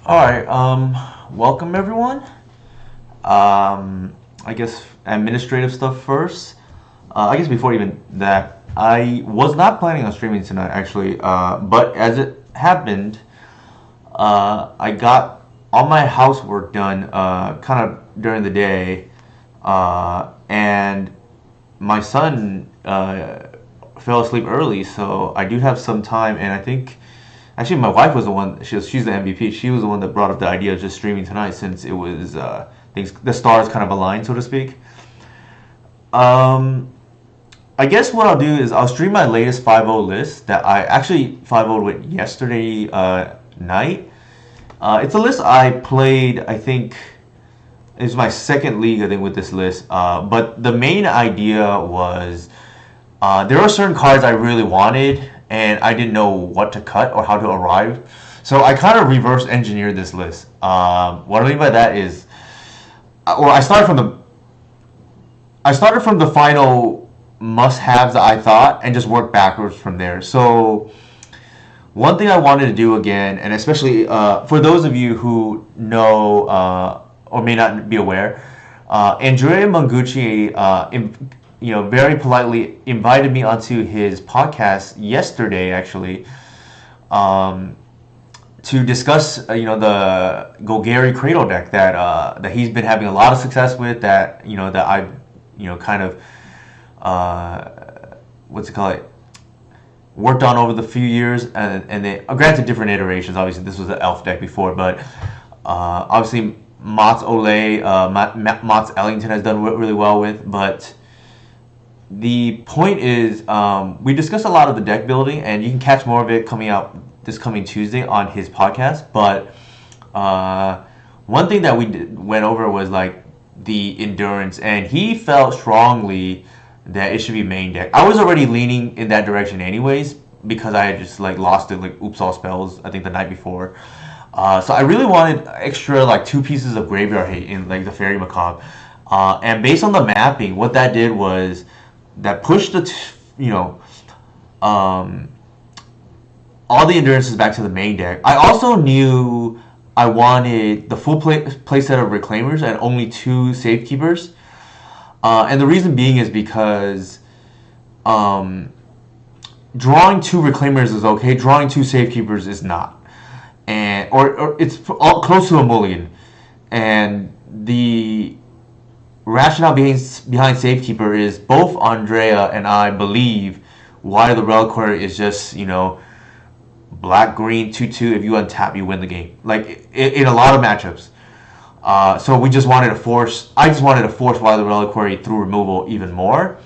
All right. Welcome everyone. I guess administrative stuff first. I guess before even that, I was not planning on streaming tonight actually. But as it happened, I got all my housework done kind of during the day, and my son fell asleep early, so I do have some time, and I think actually my wife was the one. She's the MVP. She was the one that brought up the idea of just streaming tonight since it was things the stars kind of aligned, so to speak. Um, I guess what I'll do is I'll stream my latest 5-0 list that I actually 5-0 with yesterday night. It's a list I played. I think it's my second league. I think with this list. But the main idea was there were certain cards I really wanted, and I didn't know what to cut or how to arrive. So I kind of reverse engineered this list. What I mean by that is, well, I started from the final must-haves that I thought, and just worked backwards from there. So one thing I wanted to do again, and especially for those of you who know or may not be aware, Andrea Mangucci, very politely invited me onto his podcast yesterday, actually, um, to discuss, the Golgari Cradle deck that he's been having a lot of success with. That I've, kind of, what's it called? Worked on over the few years, and they granted different iterations. Obviously, this was an elf deck before, but obviously Mott's Olay, Mott's Ellington has done really well with. But the point is, we discussed a lot of the deck building, and you can catch more of it coming out this coming Tuesday on his podcast. But one thing that went over was like the endurance, and he felt strongly that it should be main deck. I was already leaning in that direction anyways because I had just like lost it like oops all spells I think the night before. So I really wanted extra like two pieces of graveyard hate in like the Fairy Macabre. And based on the mapping, what that did was that pushed all the endurances back to the main deck. I also knew I wanted the full play set of Reclaimers and only two Safekeepers. And the reason being is because drawing two Reclaimers is okay, drawing two Safekeepers is not. Or it's all close to a mulligan. And the rationale behind Safekeeper is both Andrea and I believe why the Reliquary is just, black, green, 2/2. If you untap, you win the game. Like, in a lot of matchups. So I just wanted to force Why the Reliquary through removal even more.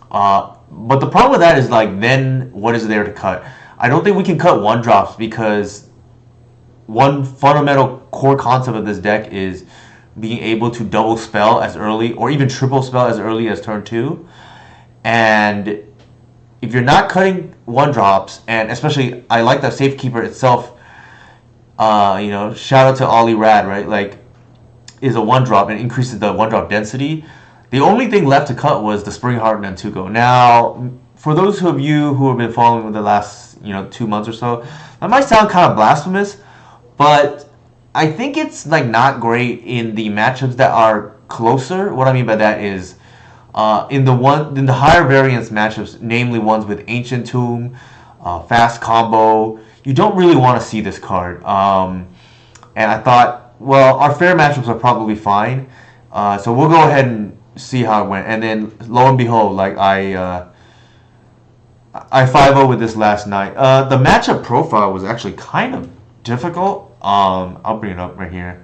But the problem with that is, like, then what is there to cut? I don't think we can cut one drops because one fundamental core concept of this deck is being able to double spell as early or even triple spell as early as turn 2. And if you're not cutting one drops, and especially I like that Safekeeper itself, shout out to Ollie Rad, right? Like, is a one drop and increases the one drop density. The only thing left to cut was the Spring Heart and Nantuko. Now, for those of you who have been following the last 2 months or so, that might sound kind of blasphemous, but I think it's like not great in the matchups that are closer. What I mean by that is in the higher variance matchups, namely ones with Ancient Tomb, fast combo, you don't really want to see this card. And I thought, well, our fair matchups are probably fine, so we'll go ahead and see how it went. And then lo and behold, like I 5-0 with this last night. The matchup profile was actually kind of difficult. I'll bring it up right here.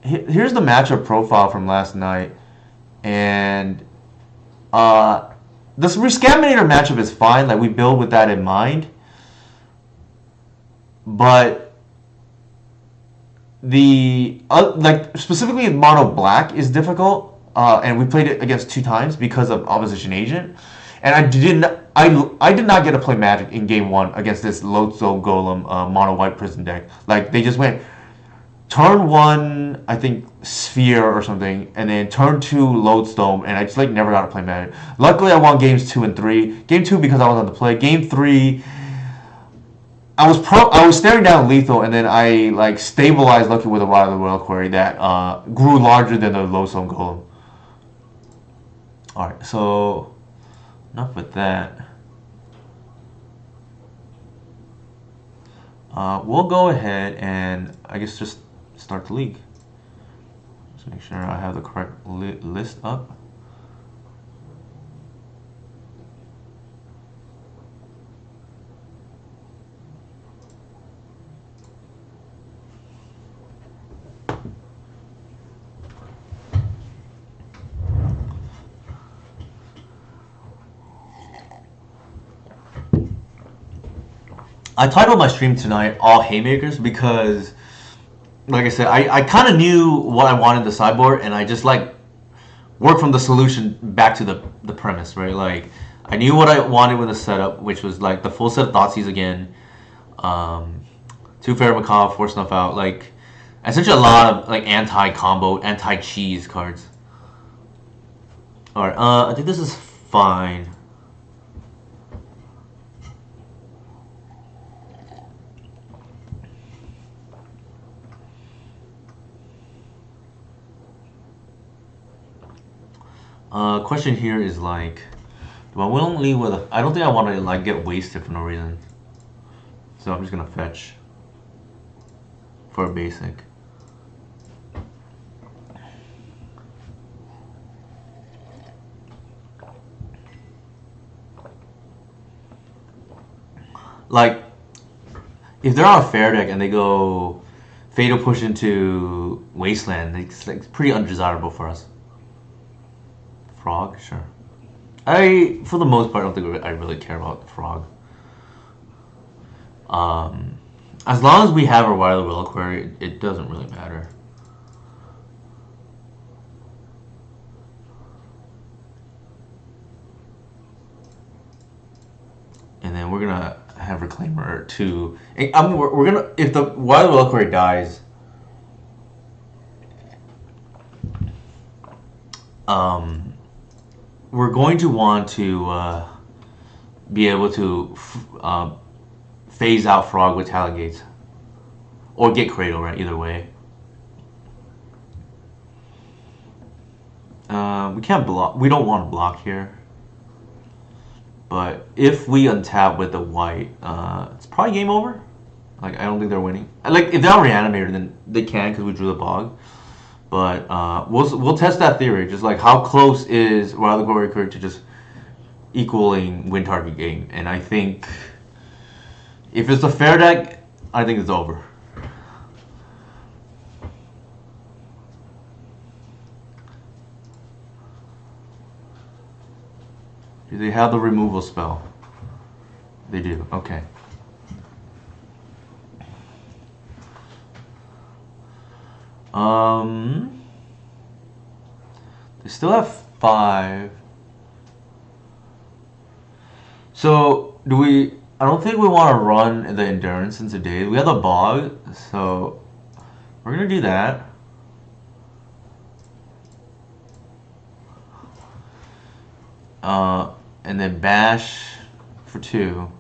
Here's the matchup profile from last night, and the Rescaminator matchup is fine. Like, we build with that in mind, but the like specifically mono black is difficult, and we played it against 2 times because of Opposition Agent. And I did not get to play Magic in game 1 against this Lodestone Golem mono white prison deck. Like, they just went turn 1, I think Sphere or something, and then turn 2 Lodestone, and I just like never got to play Magic. Luckily, I won games 2 and 3. Game 2 because I was on the play. Game 3, I was staring down lethal, and then I like stabilized Lucky with a Wild World Quarry that grew larger than the low zone golem. All right, so enough with that. We'll go ahead and I guess just start the league. Just make sure I have the correct list up. I titled my stream tonight "All Haymakers" because, like I said, I kind of knew what I wanted in the sideboard, and I just like work from the solution back to the premise, right? Like I knew what I wanted with the setup, which was like the full set of Thoughtseize again, two Fair Macabre, four Snuff Out, like essentially a lot of like anti-combo, anti-cheese cards. All right, I think this is fine. Question here is like, do I want to leave with a? I don't think I want to like get wasted for no reason. So I'm just gonna fetch for a basic. Like, if they're on a fair deck and they go Fatal Push into Wasteland, it's like pretty undesirable for us. Frog, sure. For the most part, I don't think I really care about Frog. As long as we have our Wild Reliquary, it doesn't really matter. And then we're gonna have Reclaimer too. We're gonna, if the Wild Reliquary dies, we're going to want to be able to phase out Frog with Talongates. Or get Cradle, right? Either way. We can't block. We don't want to block here. But if we untap with the white, it's probably game over. Like, I don't think they're winning. Like, if they're on Reanimator, then they can because we drew the bog. But we'll test that theory. Just like, how close is Wild Glory to just equaling win target game? And I think if it's a fair deck, I think it's over. Do they have the removal spell? They do. Okay. They still have 5. So do we? I don't think we want to run the endurance into days. We have the bog, so we're gonna do that. And then bash for 2.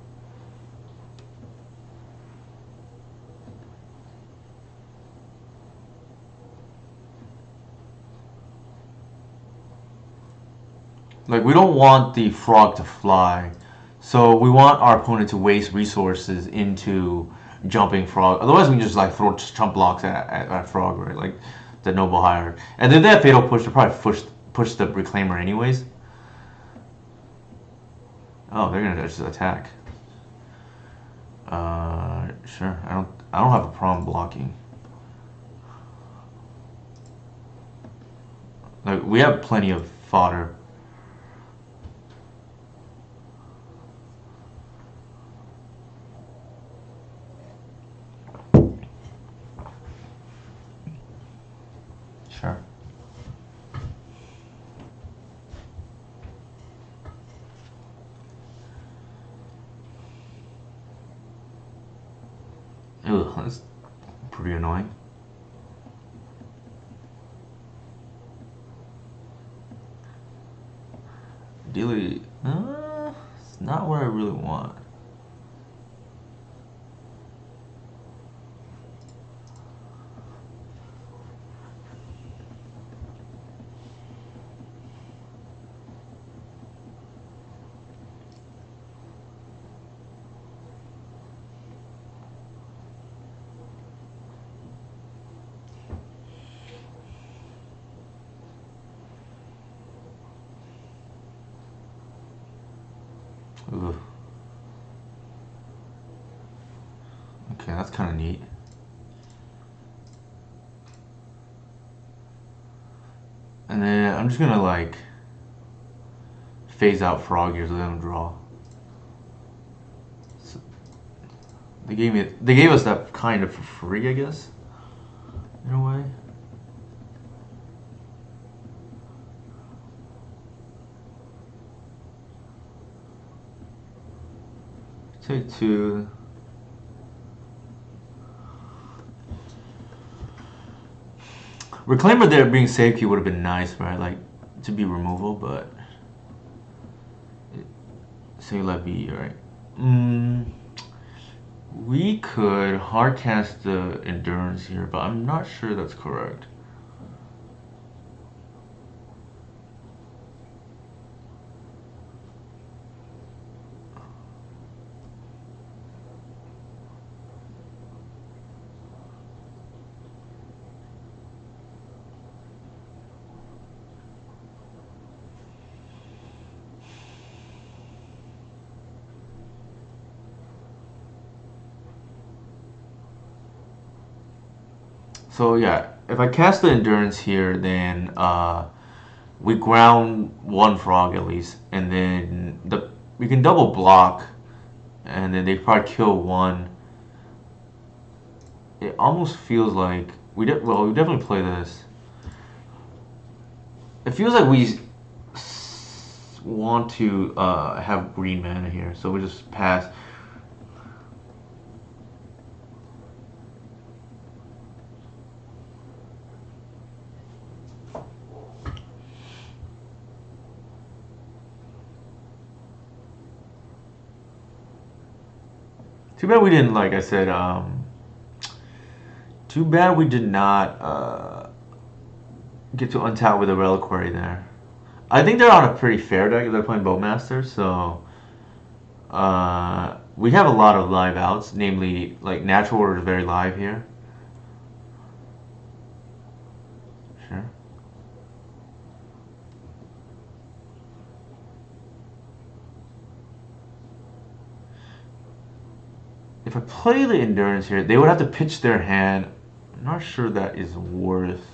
Like, we don't want the frog to fly, so we want our opponent to waste resources into jumping frog. Otherwise, we can just like throw chump blocks at frog, right? Like the noble hierarch. And then that fatal push, to probably push the reclaimer anyways. Oh, they're gonna just attack. Sure. I don't have a problem blocking. Like, we have plenty of fodder. Sure. Ew, that's pretty annoying. Ideally, it's not what I really want. Ooh. Okay, that's kind of neat. And then I'm just gonna like phase out frog ears, let them draw. So they gave us that kind of for free, I guess, in a way. Take two. Reclaimer there being safe key would have been nice, right? Like to be removal, but say let be, right? We could hardcast the endurance here, but I'm not sure that's correct. So yeah, if I cast the endurance here, then we ground one frog at least, and then we can double block, and then they probably kill one. It almost feels like we definitely play this. It feels like we want to have green mana here, so we just pass. Too bad we didn't, like I said, too bad we did not get to untap with a reliquary there. I think they're on a pretty fair deck if they're playing Bowmaster, so we have a lot of live outs, namely like Natural Order is very live here. Sure. If I play the Endurance here, they would have to pitch their hand. I'm not sure that is worth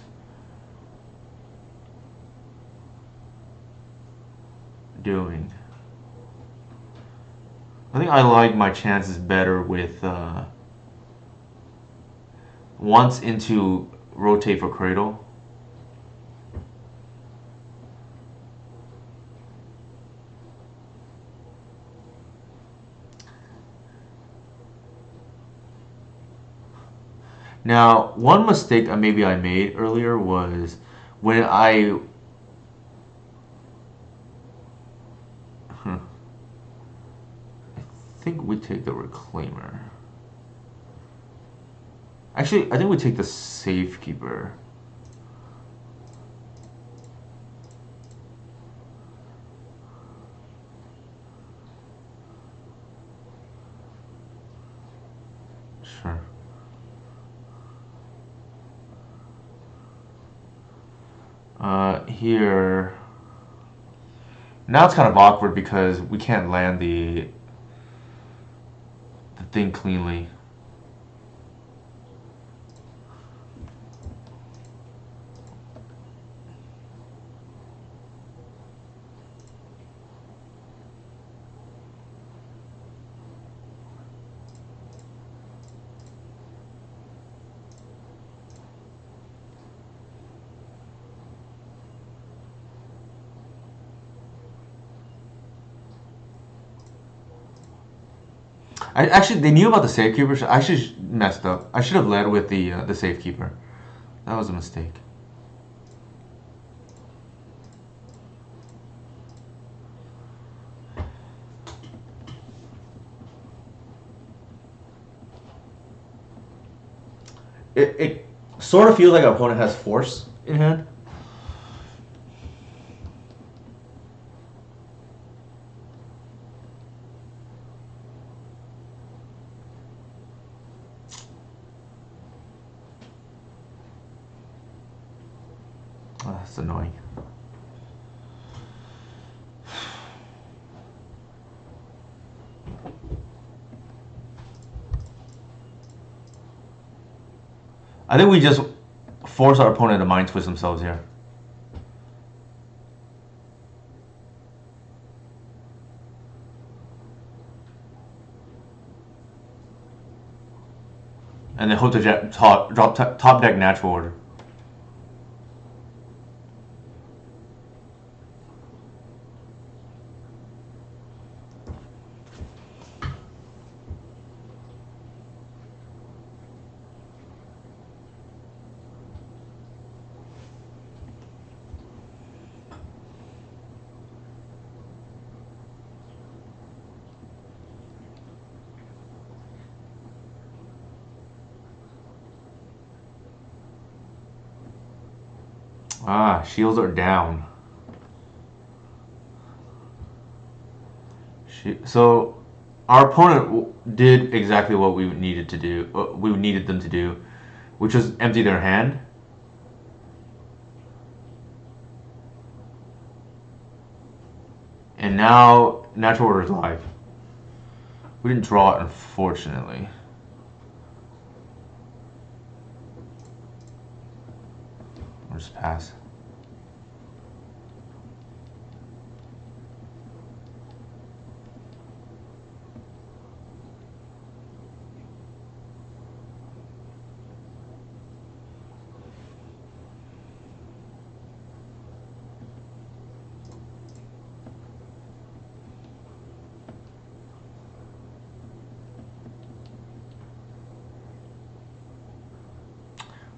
doing. I think I like my chances better with once into rotate for Cradle. Now, one mistake maybe I made earlier was when I think we take the Reclaimer. Actually, I think we take the Safekeeper. Sure. Here. Now it's kind of awkward because we can't land the thing cleanly. Actually, they knew about the Safekeeper. So I should messed up. I should have led with the Safekeeper. That was a mistake. It sort of feels like our opponent has force in hand. Oh, that's annoying. I think we just force our opponent to mind twist themselves here. And then hope to drop top deck natural order. Ah, shields are down. So our opponent did exactly what we needed to do. We needed them to do, which was empty their hand. And now natural order is live. We didn't draw it, unfortunately. I'll just pass.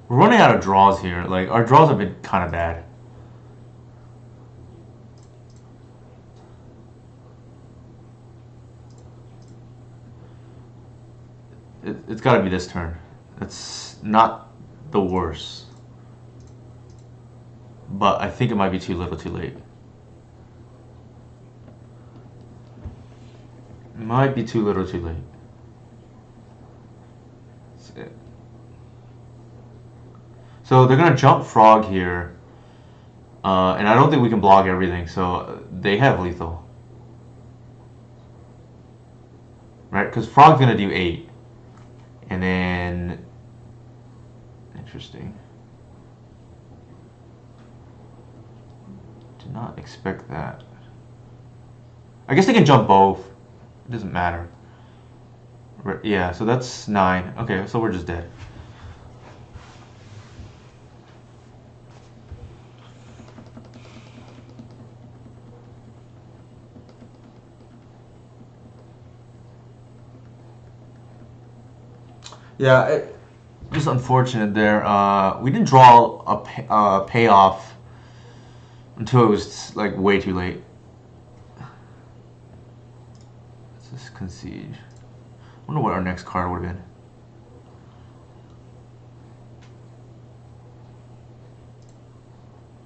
We're running out of draws here. Like, our draws have been kind of bad. It's got to be this turn. It's not the worst. But I think it might be too little too late. It might be too little too late. So they're going to jump Frog here. And I don't think we can block everything. So they have lethal. Right? Because Frog's going to do 8. And then... Interesting. Did not expect that. I guess they can jump both. It doesn't matter. Yeah, so that's 9. Okay, so we're just dead. Yeah, just unfortunate there. We didn't draw a payoff until it was like way too late. Let's just concede. I wonder what our next card would have been.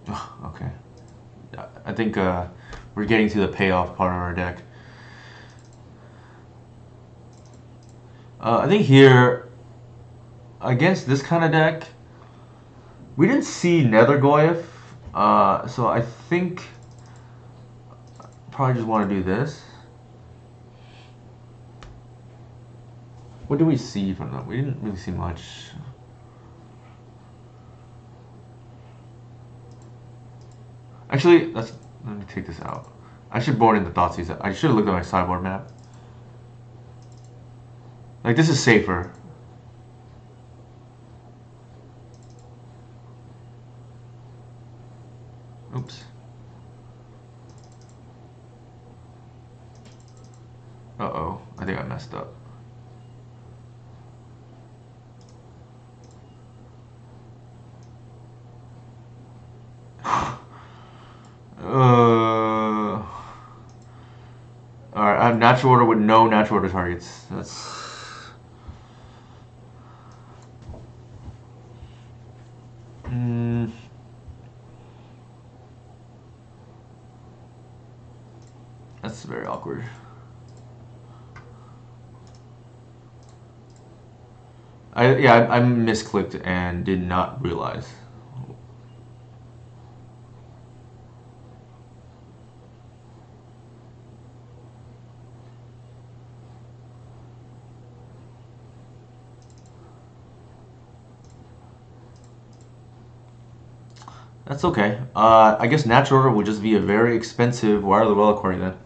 Oh, okay. I think we're getting to the payoff part of our deck. I think here, against this kind of deck, we didn't see Nethergoyf, so I think probably just want to do this. What do we see from them? We didn't really see much. Actually, let me take this out. I should board in the Thoughtseize. I should have looked at my sideboard map. Like, this is safer. Oops. Uh-oh. I think I messed up. Alright, I have natural order with no natural order targets. That's very awkward. I misclicked and did not realize. That's okay. I guess Natural Order will just be a very expensive Wire of the Reliquary then.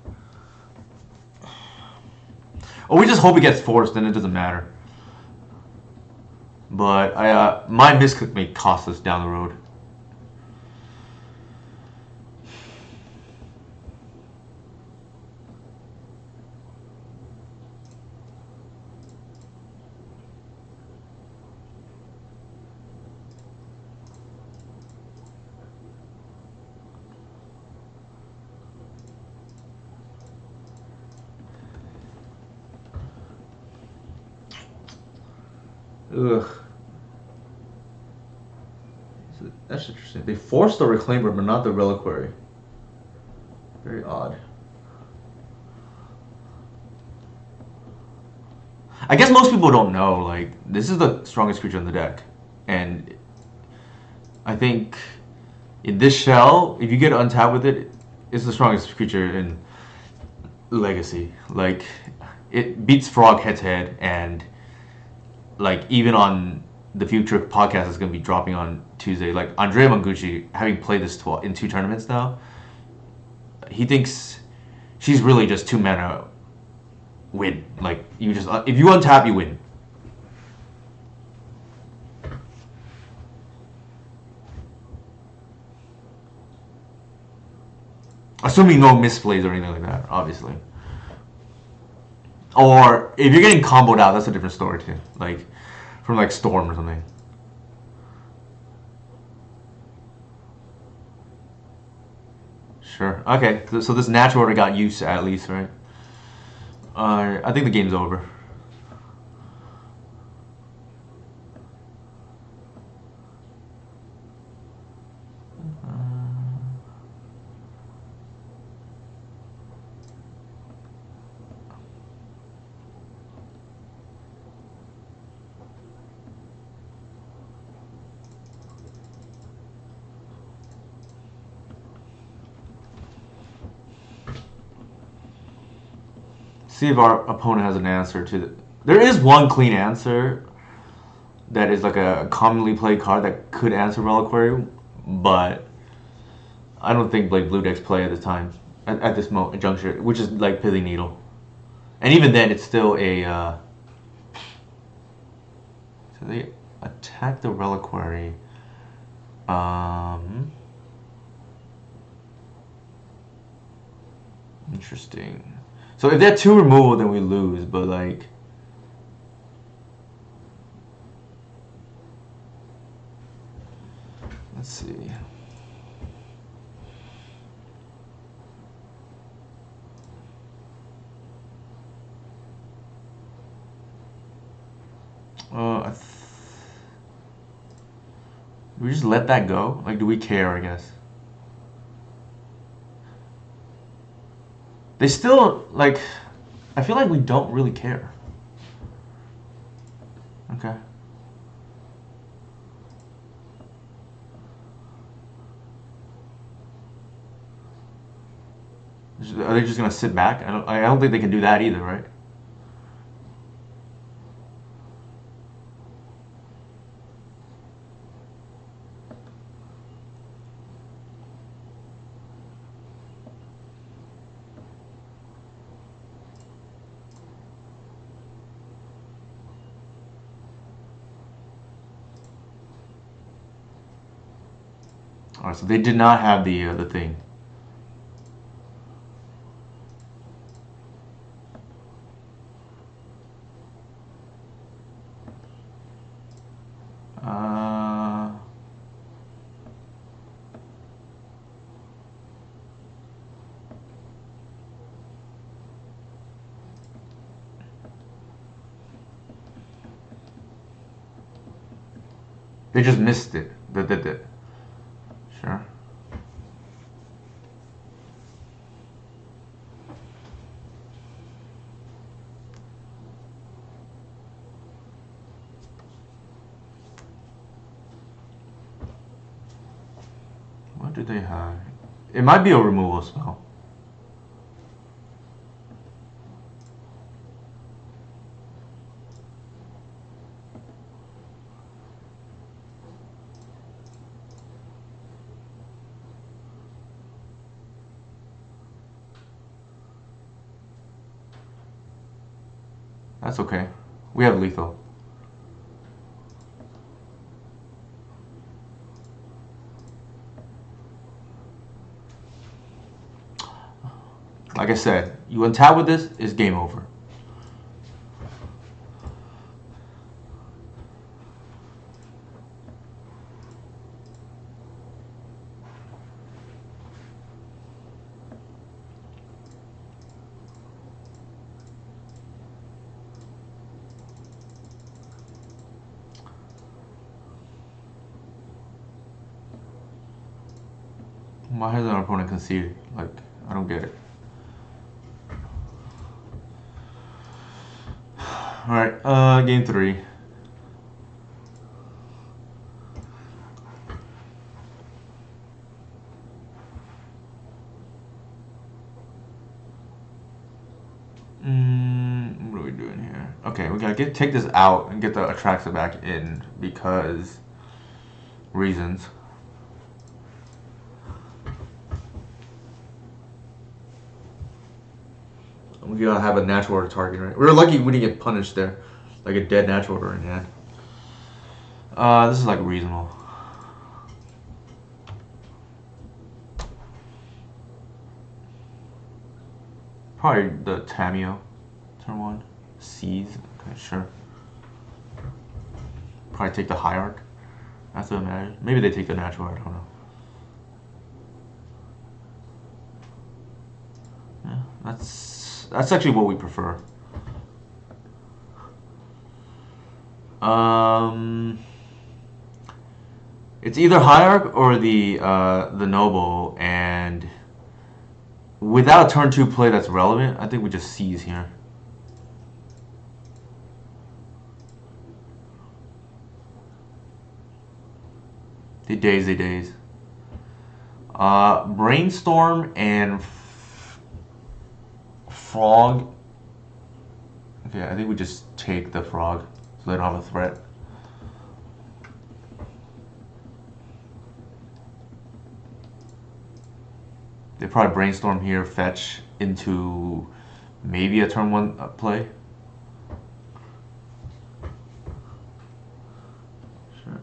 Or we just hope it gets forced, then it doesn't matter. But my misclick may cost us down the road. Ugh. That's interesting. They forced the Reclaimer, but not the Reliquary. Very odd. I guess most people don't know, like, this is the strongest creature in the deck. And I think in this shell, if you get untapped with it, it's the strongest creature in Legacy. Like, it beats Frog head to head, and like, even on the future podcast that's going to be dropping on Tuesday, like, Andrea Mangucci, having played this in 2 tournaments now, he thinks she's really just 2 mana win. Like, you just, if you untap, you win. Assuming no misplays or anything like that, obviously. Or if you're getting comboed out, that's a different story too. Like, from like Storm or something. Sure. Okay. So this Natural Order got used at least, right? I think the game's over. See if our opponent has an answer to the. There is one clean answer that is like a commonly played card that could answer Reliquary, but I don't think like blue decks play at the time at this juncture, which is like Pithing Needle, and even then it's still a. So they attack the Reliquary. Interesting. So if they have 2 removal, then we lose. But like, let's see. We just let that go? Like, do we care, I guess? They still, like, I feel like we don't really care. Okay. Are they just gonna sit back? I don't think they can do that either, right? All right, so they did not have the thing. They just missed it. Sure. What do they have? It might be a removal spell. That's okay. We have lethal. Like I said, you untap with this, it's game over. Why has our opponent conceded? Like, I don't get it. Alright, game 3. What are we doing here? Okay, we gotta take this out and get the Atraxa back in because reasons. We gotta have a natural order target, right? We were lucky we didn't get punished there. Like a dead natural order in hand. This is like reasonable. Probably the Tamio. Turn 1. Seize. Okay, sure. Probably take the Hierarch. That's what I imagine. Maybe they take the natural, I don't know. Yeah, that's actually what we prefer. It's either Hierarch or the Noble, and without a turn 2 play that's relevant, I think we just seize here. They daze. Brainstorm and Frog. Okay, I think we just take the Frog so they don't have a threat. They probably Brainstorm here, fetch into maybe a turn 1 play. Sure.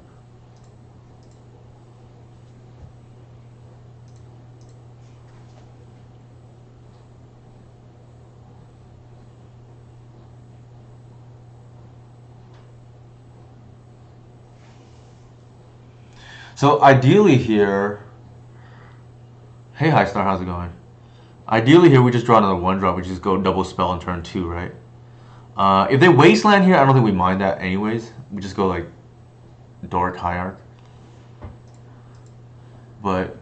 So ideally here, hey High Star, how's it going? Ideally here we just draw another 1-drop, we just go double spell on turn 2, right? If they Wasteland here, I don't think we mind that anyways. We just go like Doric Hierarch. But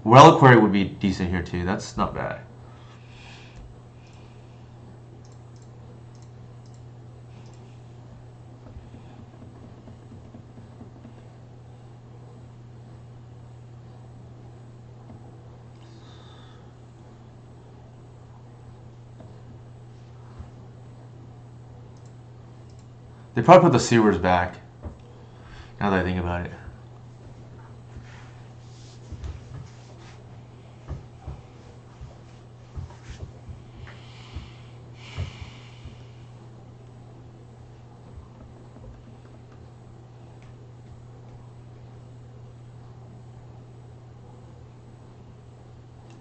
Reliquary would be decent here too, that's not bad. They probably put the Sewers back, now that I think about it.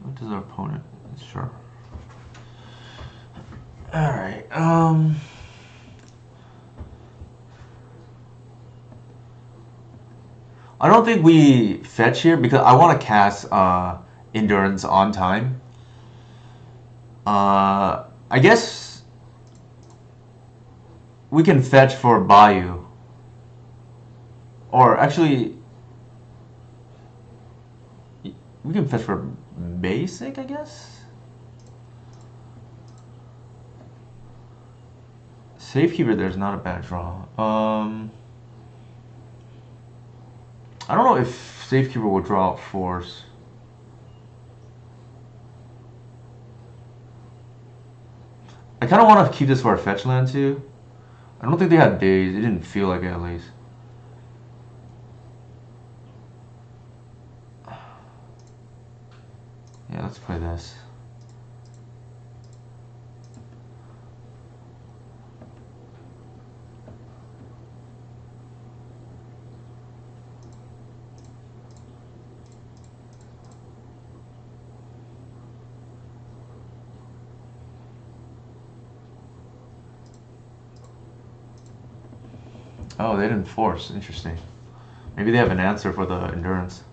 What does our opponent? Sure. Alright, I don't think we fetch here because I want to cast Endurance on time. I guess we can fetch for Bayou. Or actually, we can fetch for basic, I guess? Safekeeper there's not a bad draw. I don't know if Safekeeper will draw out Force. I kind of want to keep this for a fetch land too. I don't think they had days. It didn't feel like it at least. Yeah, let's play this. Oh, they didn't force. Interesting. Maybe they have an answer for the endurance.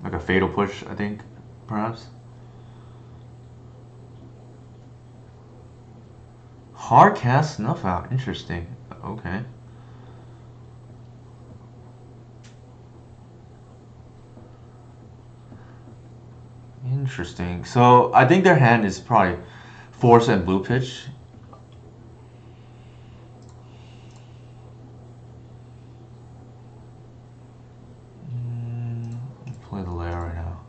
Like a fatal push, I think, perhaps. Hard cast snuff out. Interesting. Okay. Interesting. So I think their hand is probably force and blue pitch. Play the layer right now.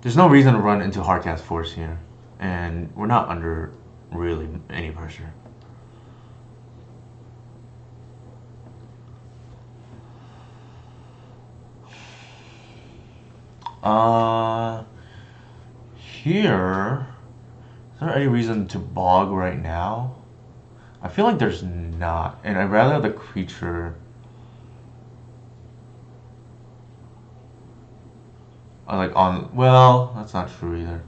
There's no reason to run into hardcast force here, and we're not under really any pressure. Uh, Here, is there any reason to bog right now? I feel like there's not, and I'd rather have the creature. Like on, well, that's not true either.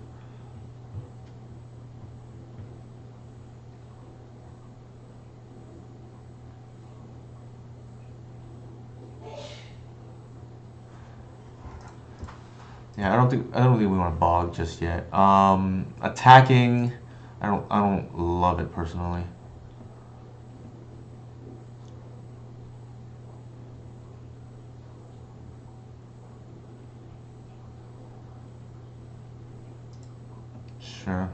Yeah, I don't think we want to bog just yet. Attacking, I don't love it personally. Sure.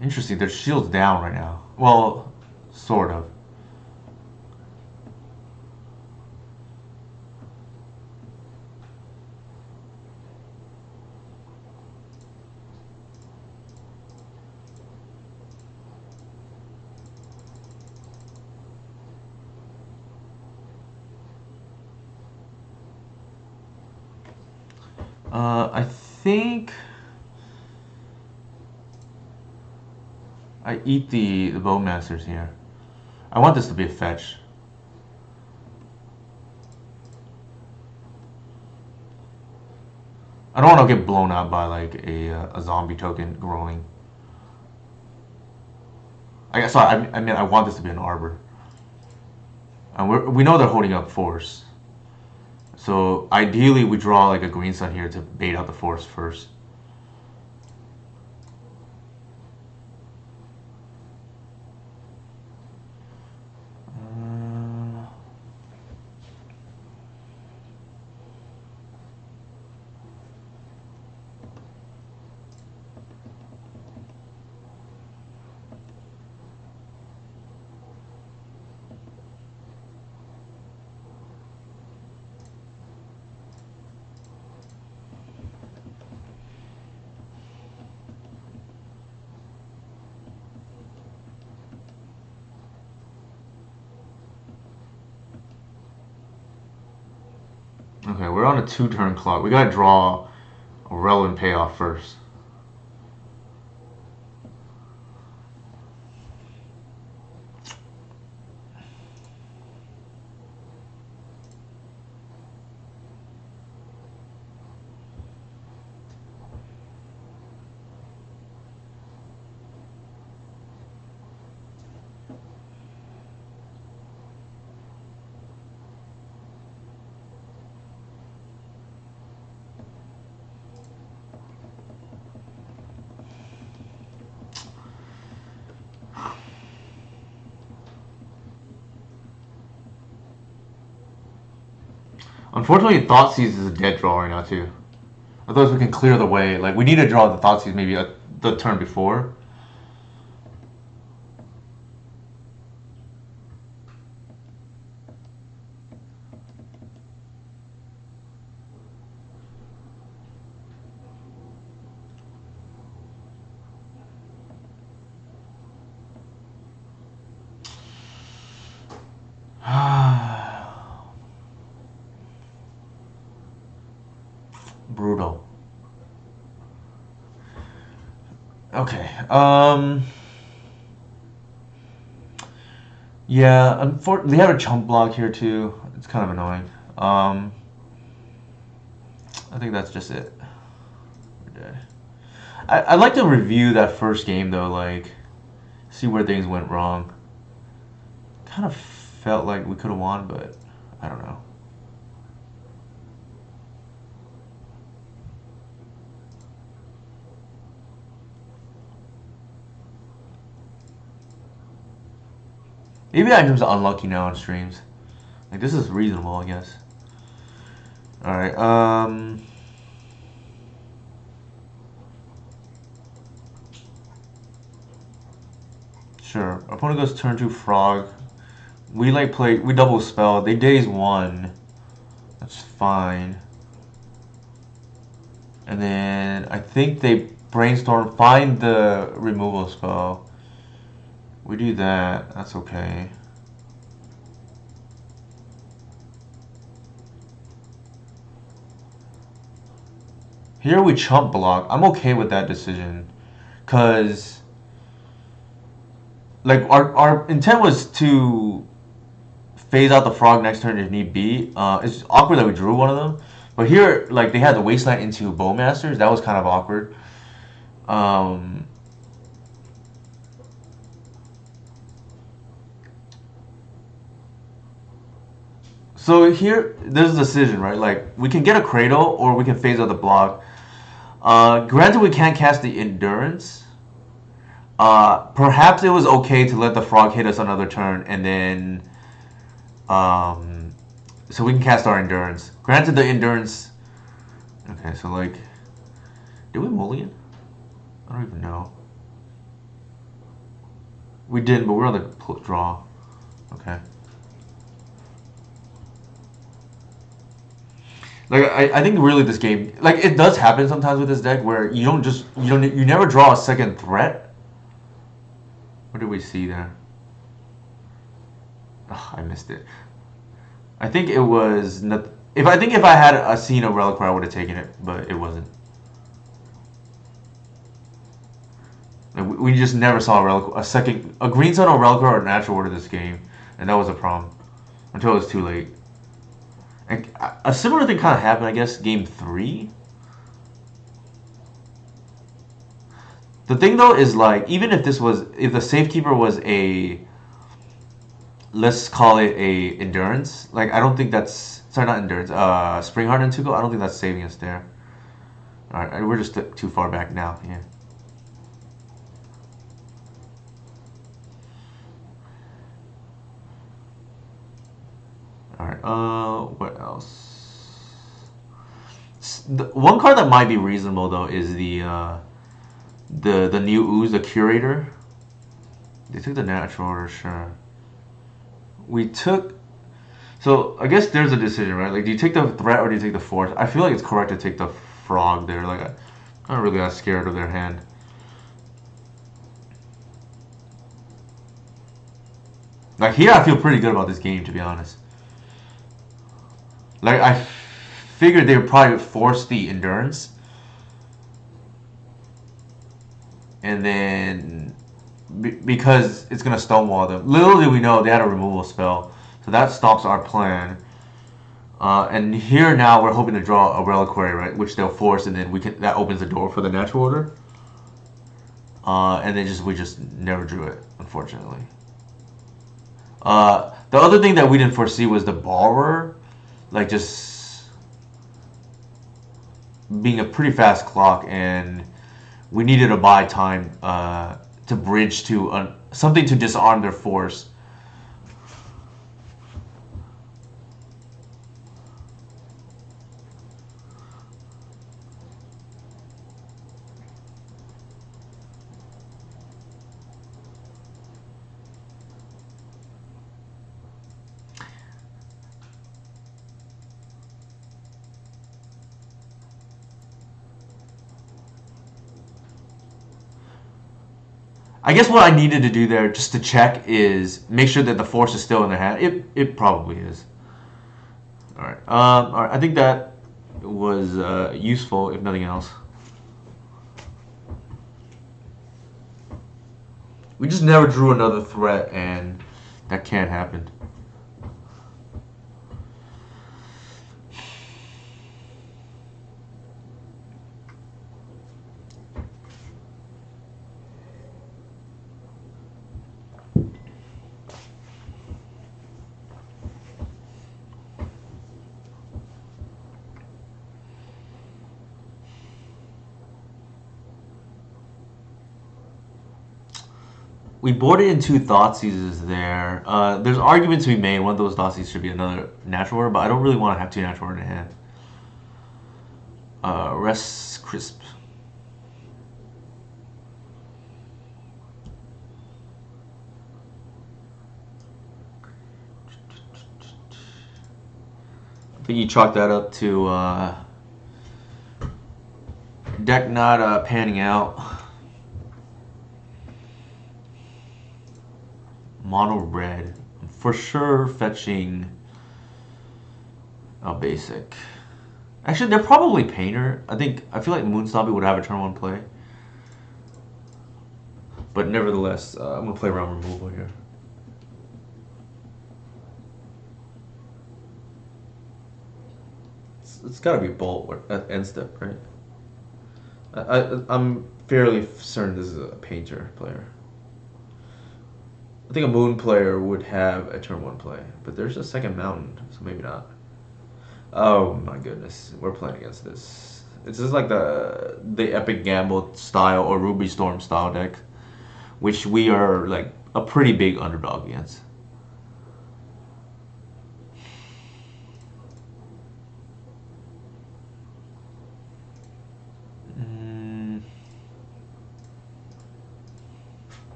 Interesting. Their shield's down right now. Well, sort of. I think I eat the bowmasters here. I want this to be a fetch. I don't want to get blown out by like a zombie token groaning. Sorry, I mean I want this to be an arbor. We know they're holding up force. So ideally we draw like a green sun here to bait out the force first. Okay, we're on a 2-turn clock. We gotta draw a relevant payoff first. Unfortunately, Thoughtseize is a dead draw right now too. Otherwise, we can clear the way. Like we need to draw the Thoughtseize maybe the turn before. Brutal. Okay. Yeah. They have a chump block here too. It's kind of annoying. I think that's just it. We're dead. I'd like to review that first game though, like see where things went wrong. Kind of felt like we could have won, but I don't know. Maybe I'm just unlucky now on streams. Like this is reasonable, I guess. All right. Sure. Opponent goes turn 2 frog. We double spell. They daze 1. That's fine. And then I think they brainstorm, find the removal spell. We do that. That's okay. Here we chump block. I'm okay with that decision. Because like our intent was to phase out the frog next turn if need be. It's awkward that we drew one of them. But here, like, they had the wasteland into Bowmasters. That was kind of awkward. Um, so here, there's a decision, right? Like, we can get a Cradle or we can phase out the block. Granted, we can't cast the Endurance. Perhaps it was okay to let the frog hit us another turn and then... so we can cast our Endurance. Granted, the Endurance... Okay, so, like... Did we mulligan? I don't even know. We didn't, but we're on the draw. Okay. Like I think really this game, like it does happen sometimes with this deck where you never draw a second threat. What did we see there? Ugh, I missed it. I think it was not. If I had seen a Reliquary, I would have taken it, but it wasn't. Like, we just never saw a green sun or Reliquary or natural order this game, and that was a problem until it was too late. And a similar thing kind of happened, I guess, game 3. The thing though is like even if the safekeeper was a, let's call it a endurance, like I don't think that's, sorry, not endurance, spring heart and Tuco, I don't think that's saving us there. All right, we're just too far back now. Yeah. All right. What else? The one card that might be reasonable though is the new ooze, the curator. They took the natural order, sure. We took. So I guess there's a decision, right? Like, do you take the threat or do you take the force? I feel like it's correct to take the frog there. Like, I'm not really that scared of their hand. Like here, I feel pretty good about this game, to be honest. Like I figured they would probably force the endurance, and then because it's gonna stonewall them. Little did we know they had a removal spell, so that stops our plan. And here now we're hoping to draw a reliquary, right? Which they'll force, and then that opens the door for the natural order. And then we just never drew it, unfortunately. The other thing that we didn't foresee was the borrower, like just being a pretty fast clock, and we needed to buy time to bridge to something to disarm their force. I guess what I needed to do there, just to check, is make sure that the force is still in their hand. It probably is. All right. All right. I think that was useful, if nothing else. We just never drew another threat, and that can't happen. We boarded in 2 Thoughtseize there. There's arguments to be made. One of those Thoughtseize should be another natural order, but I don't really want to have 2 natural order in hand. Rest Crisp. I think you chalk that up to deck not panning out. Mono red. For sure fetching a basic. Actually, they're probably Painter. I feel like Moonstompy would have a turn 1 play. But nevertheless, I'm going to play around removal here. It's got to be Bolt at end step, right? I'm fairly certain this is a Painter player. I think a Moon player would have a turn 1 play, but there's a second Mountain, so maybe not. Oh my goodness, we're playing against this. It's just like the Epic Gamble style or Ruby Storm style deck, which we are like a pretty big underdog against.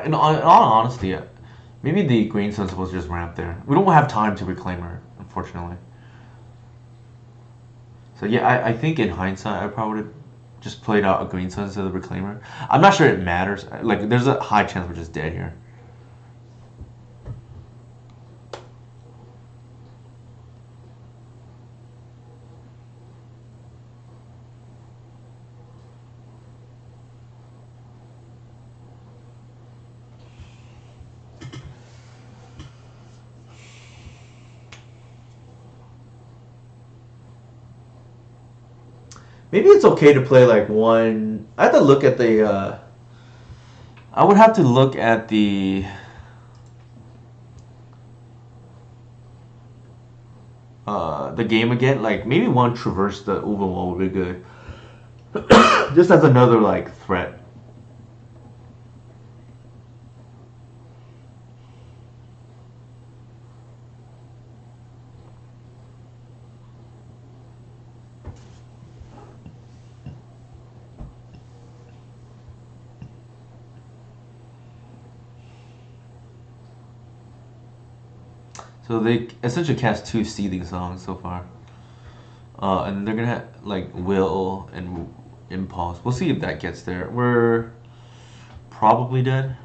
In all honesty, maybe the Green Sun's supposed to just ramp there. We don't have time to reclaim her, unfortunately. So yeah, I think in hindsight, I probably would have just played out a Green Sun instead of the Reclaimer. I'm not sure it matters. Like, there's a high chance we're just dead here. Maybe it's okay to play like one. I have to look at the. I would have to look at the game again. Like maybe one Traverse the Uva wall would be good, just as another like threat. So they essentially cast 2 Seething Songs so far. And they're gonna have like Will and Impulse. We'll see if that gets there. We're probably dead.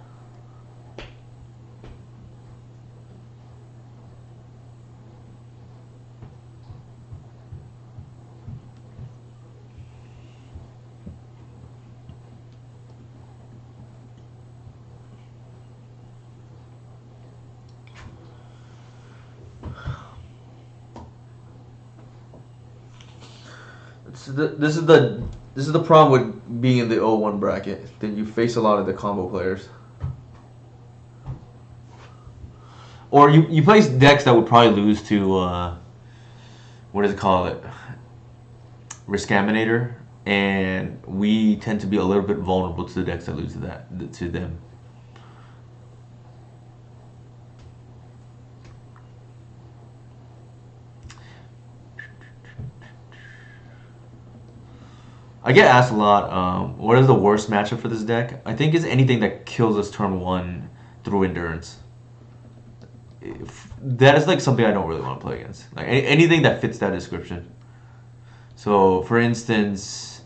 This is the problem with being in the 0-1 bracket. Then you face a lot of the combo players. Or you place decks that would probably lose to what does it call it? Riskaminator, and we tend to be a little bit vulnerable to the decks that lose to them. I get asked a lot, what is the worst matchup for this deck? I think it's anything that kills us turn 1 through Endurance. That is like something I don't really want to play against. Like anything that fits that description. So, for instance,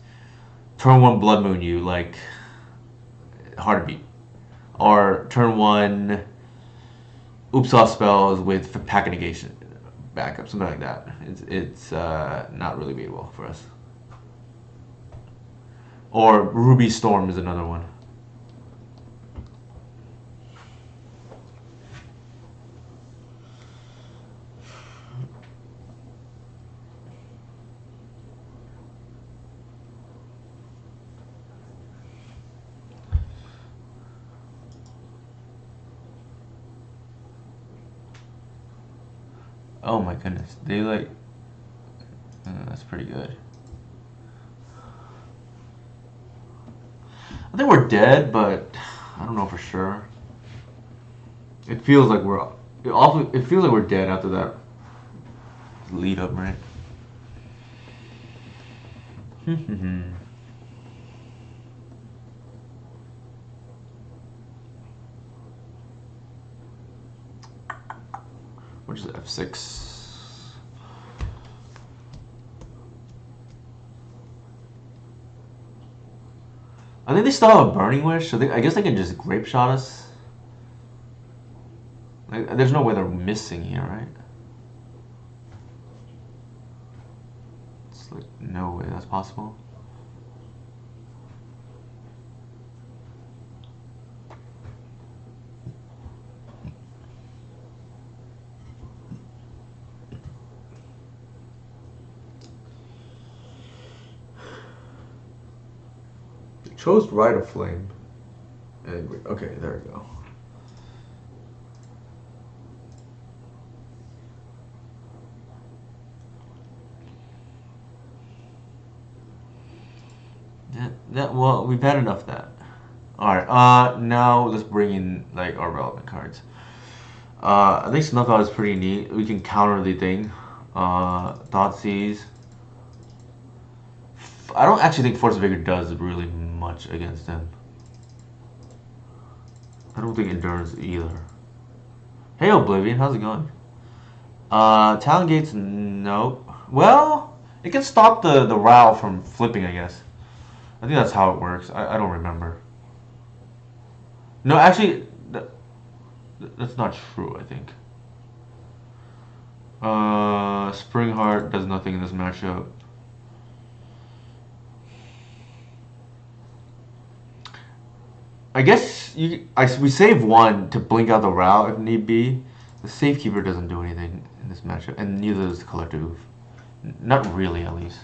turn 1 Blood Moon you, like, hard to beat. Or turn 1 Oops Off spells with Pack Negation backup, something like that. It's not really beatable for us. Or Ruby Storm is another one. Oh my goodness, they like. That's pretty good. I think we're dead, but I don't know for sure. It feels like we're. It feels like we're dead after that lead up, right? Which is F6. I think they still have a Burning Wish, so I guess they can just Grape Shot us. Like, there's no way they're missing here, right? It's like, no way that's possible. Chose Rite of Flame. Okay, there we go. Well, we've had enough of that. Alright, now let's bring in like our relevant cards. I think Snuff Out is pretty neat. We can counter the thing. Thoughtseize. I don't actually think Force of Vigor does really much against them. I don't think Endurance either. Hey Oblivion, how's it going? Talon Gates, nope. Well, it can stop the Ral from flipping, I guess. I think that's how it works. I don't remember. No, actually, that's not true, I think. Spring Heart does nothing in this matchup. I guess we save one to blink out the Ral if need be. The Safekeeper doesn't do anything in this matchup, and neither does the Collective. Not really, at least.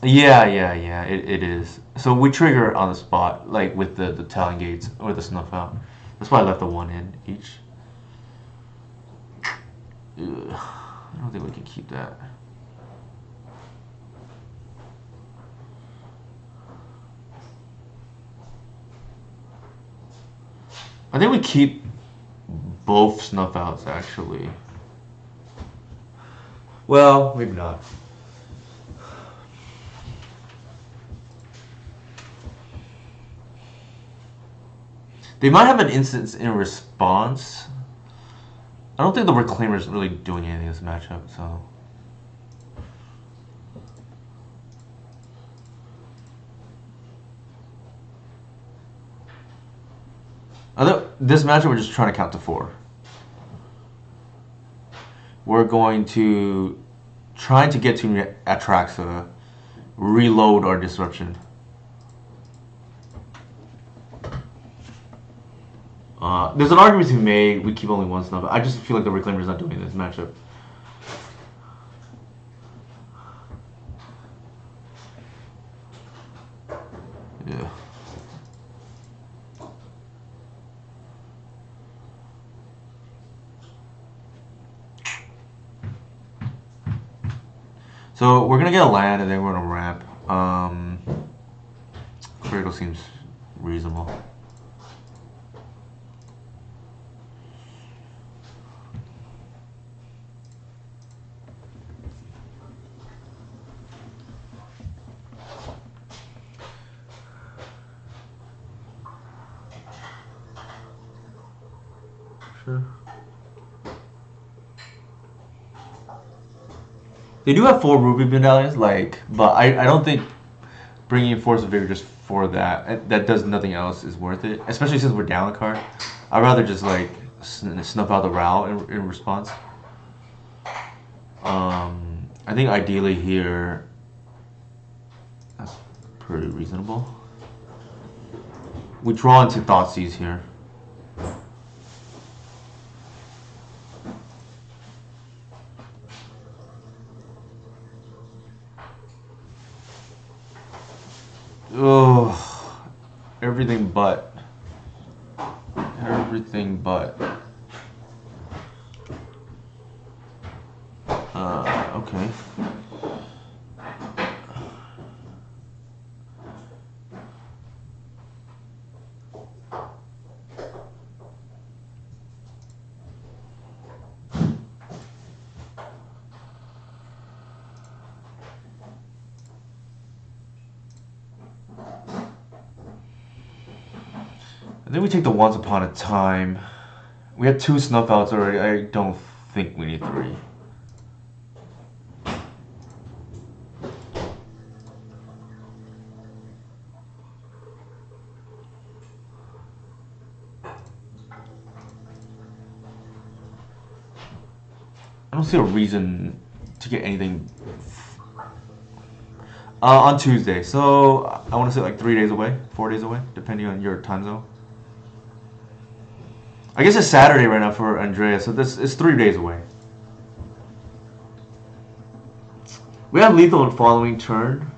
Yeah, it is. So we trigger on the spot, like with the Talon Gates or the Snuff Out. That's why I left the one in each. Ugh, I don't think we can keep that. I think we keep both Snuff Outs, actually. Well, maybe not. They might have an instance in response. I don't think the Reclaimer is really doing anything in this matchup, so. This matchup, we're just trying to count to 4. We're going to try to get to Atraxa, reload our Disruption. There's an argument to be made. We keep only one Snuff. I just feel like the Reclaimer is not doing this matchup. Yeah. So we're gonna get a land and then we're gonna ramp. Cradle seems reasonable. Sure. They do have 4 Ruby medallions, but I don't think bringing in Force of Vigor just for that does nothing else is worth it, especially since we're down a card. I'd rather just like snuff out the Ral in response. I think ideally here, that's pretty reasonable. We draw into Thoughtseize here. Oh, everything but. Everything but. Okay. I think we take the Once Upon a Time. We had 2 snuff outs already. I don't think we need 3. I don't see a reason to get anything on Tuesday. So I want to say like 3 days away, 4 days away, depending on your time zone. I guess it's Saturday right now for Andrea, so this is 3 days away. We have lethal on following turn.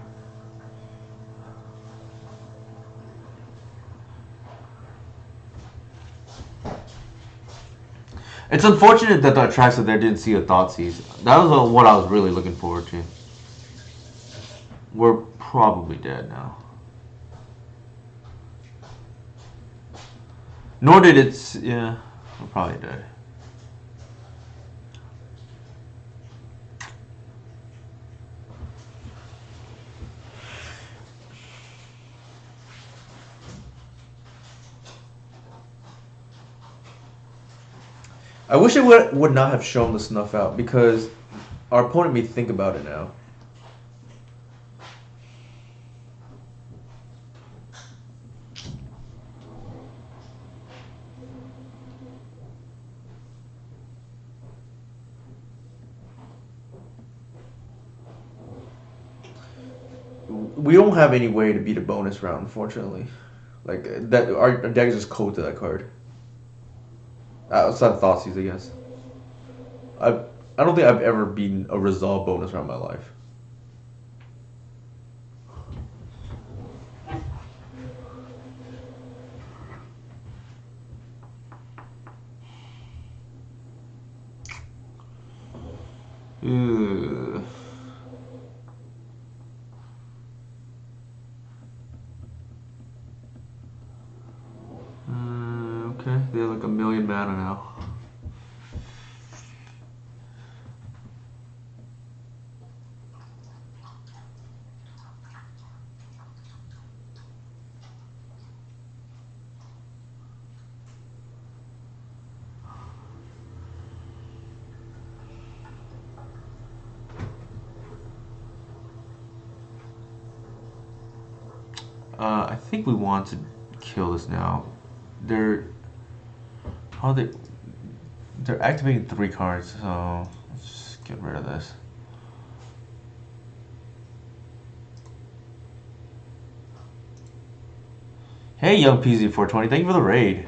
It's unfortunate that the Atraxa there didn't see a Thoughtseize. That was what I was really looking forward to. We're probably dead now. Nor did it. Yeah, we're probably dead. I wish it would not have shown the snuff out because our opponent may think about it now. We don't have any way to beat a bonus round, unfortunately. Like that, our deck is just cold to that card. Outside of Thoughtseize, I guess. I don't think I've ever beaten a resolve bonus round in my life. Ugh. Okay, they have like 1,000,000 mana now. I think we want to kill this now. They're activating 3 cards, so let's just get rid of this. Hey, Young PZ420, thank you for the raid.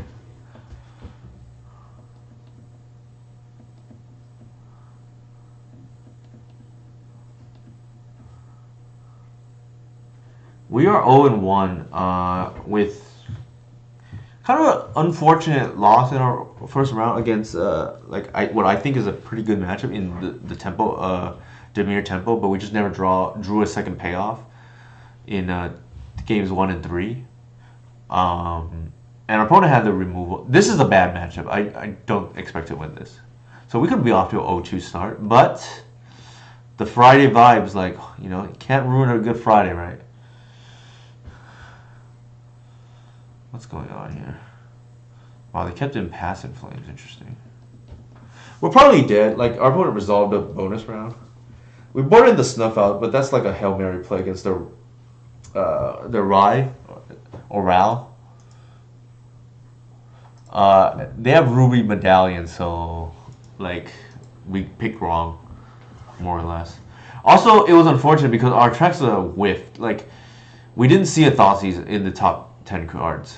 We are 0-1 with kind of an unfortunate loss in our first round against what I think is a pretty good matchup in the Tempo, Dimir Tempo, but we just never drew a second payoff in games 1 and 3. And our opponent had the removal. This is a bad matchup. I don't expect to win this. So we could be off to an 0-2 start, but the Friday vibes, like, you know, you can't ruin a good Friday, right? What's going on here? Wow, they kept in passive flames. Interesting. We're probably dead. Like, our opponent resolved a bonus round. We boarded the snuff out, but that's like a Hail Mary play against their Rye or Ral. They have ruby medallion, so like we picked wrong, more or less. Also, it was unfortunate because our tracks whiffed. Like we didn't see a Thoughtseize in the top 10 cards.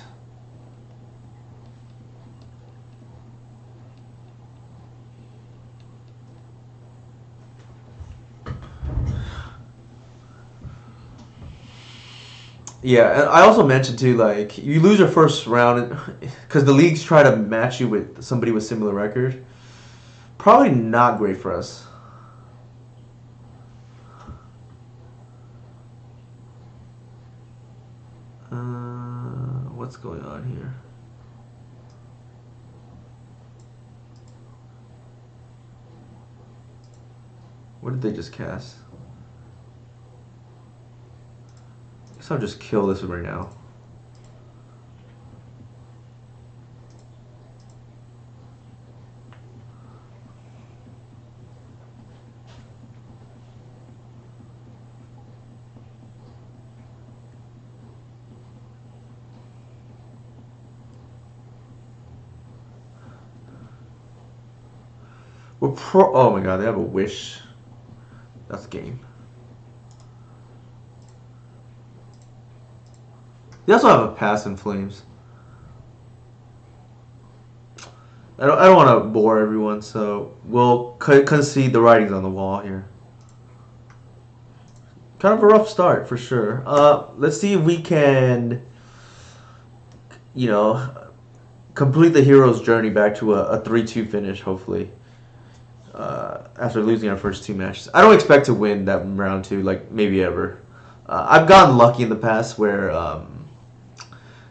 Yeah, and I also mentioned too, like you lose your first round because the leagues try to match you with somebody with similar record. Probably not great for us. What's going on here? What did they just cast? I guess I'll just kill this right now. Oh my god, they have a wish. That's game. They also have a pass in flames. I don't want to bore everyone, so we'll concede the writings on the wall here. Kind of a rough start for sure. Let's see if we can, you know, complete the hero's journey back to a 3-2 finish, hopefully. After losing our first 2 matches. I don't expect to win that round 2, like, maybe ever. I've gotten lucky in the past where,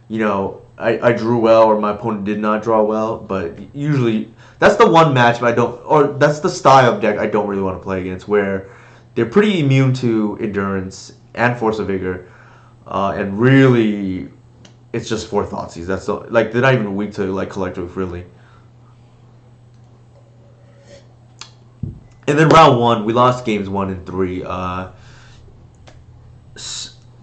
you know, I drew well or my opponent did not draw well, but usually that's the one match I don't, or that's the style of deck I don't really want to play against, where they're pretty immune to endurance and force of vigor, and really it's just 4 Thoughtseize. That's the, like they're not even weak to like collective really. And then round 1, we lost games 1 and 3.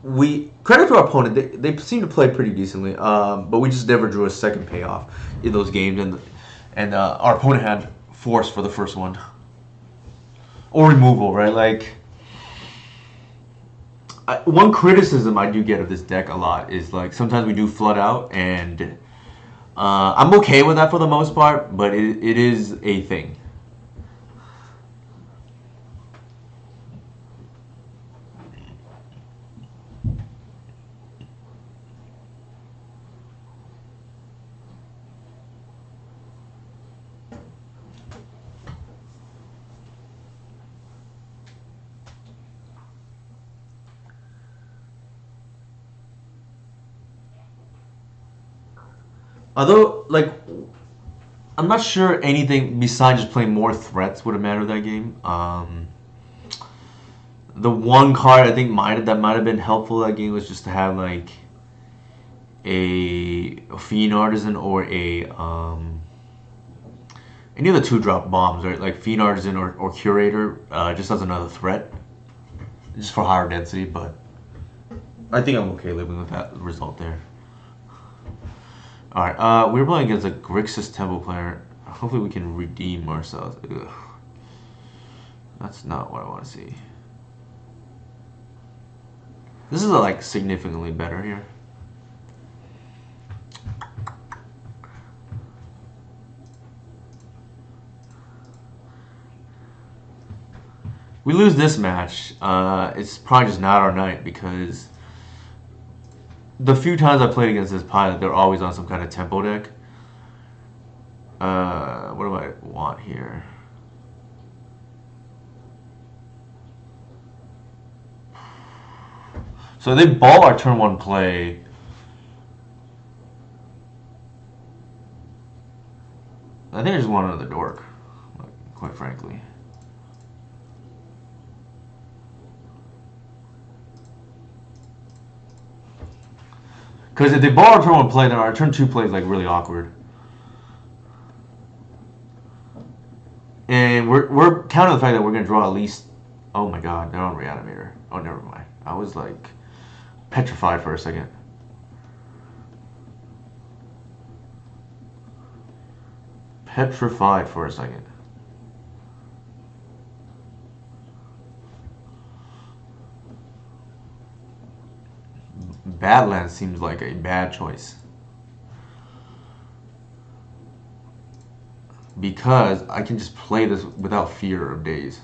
We credit to our opponent; they seem to play pretty decently, but we just never drew a second payoff in those games, and our opponent had force for the first one or removal, right? Like one criticism I do get of this deck a lot is like sometimes we do flood out, and I'm okay with that for the most part, but it is a thing. Although, like, I'm not sure anything besides just playing more threats would have mattered that game. The one card I think that might have been helpful that game was just to have like a Fiend Artisan or a any of the 2-drop bombs, right? Like Fiend Artisan or Curator, just as another threat, just for higher density. But I think I'm okay living with that result there. Alright, we're playing against a Grixis Tempo player. Hopefully we can redeem ourselves. Ugh. That's not what I want to see. This is like significantly better here. We lose this match, it's probably just not our night because the few times I played against this pilot, they're always on some kind of tempo deck. What do I want here? So they ball our turn 1 play. I think I just want another dork, quite frankly. Because if they ball our turn 1 play, then our turn 2 play is like really awkward. And we're counting the fact that we're gonna draw at least. Oh my god, they're on Reanimator. Oh, never mind. I was like petrified for a second. petrified for a second. Badlands seems like a bad choice. Because I can just play this without fear of days.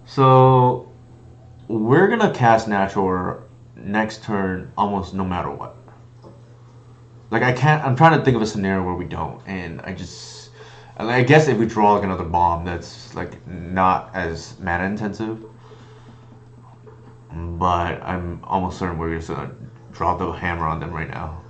So we're gonna cast Natural Order next turn almost no matter what. Like I can't. I'm trying to think of a scenario where we don't, and I guess if we draw like another bomb, that's like not as mana intensive. But I'm almost certain we're just gonna drop the hammer on them right now.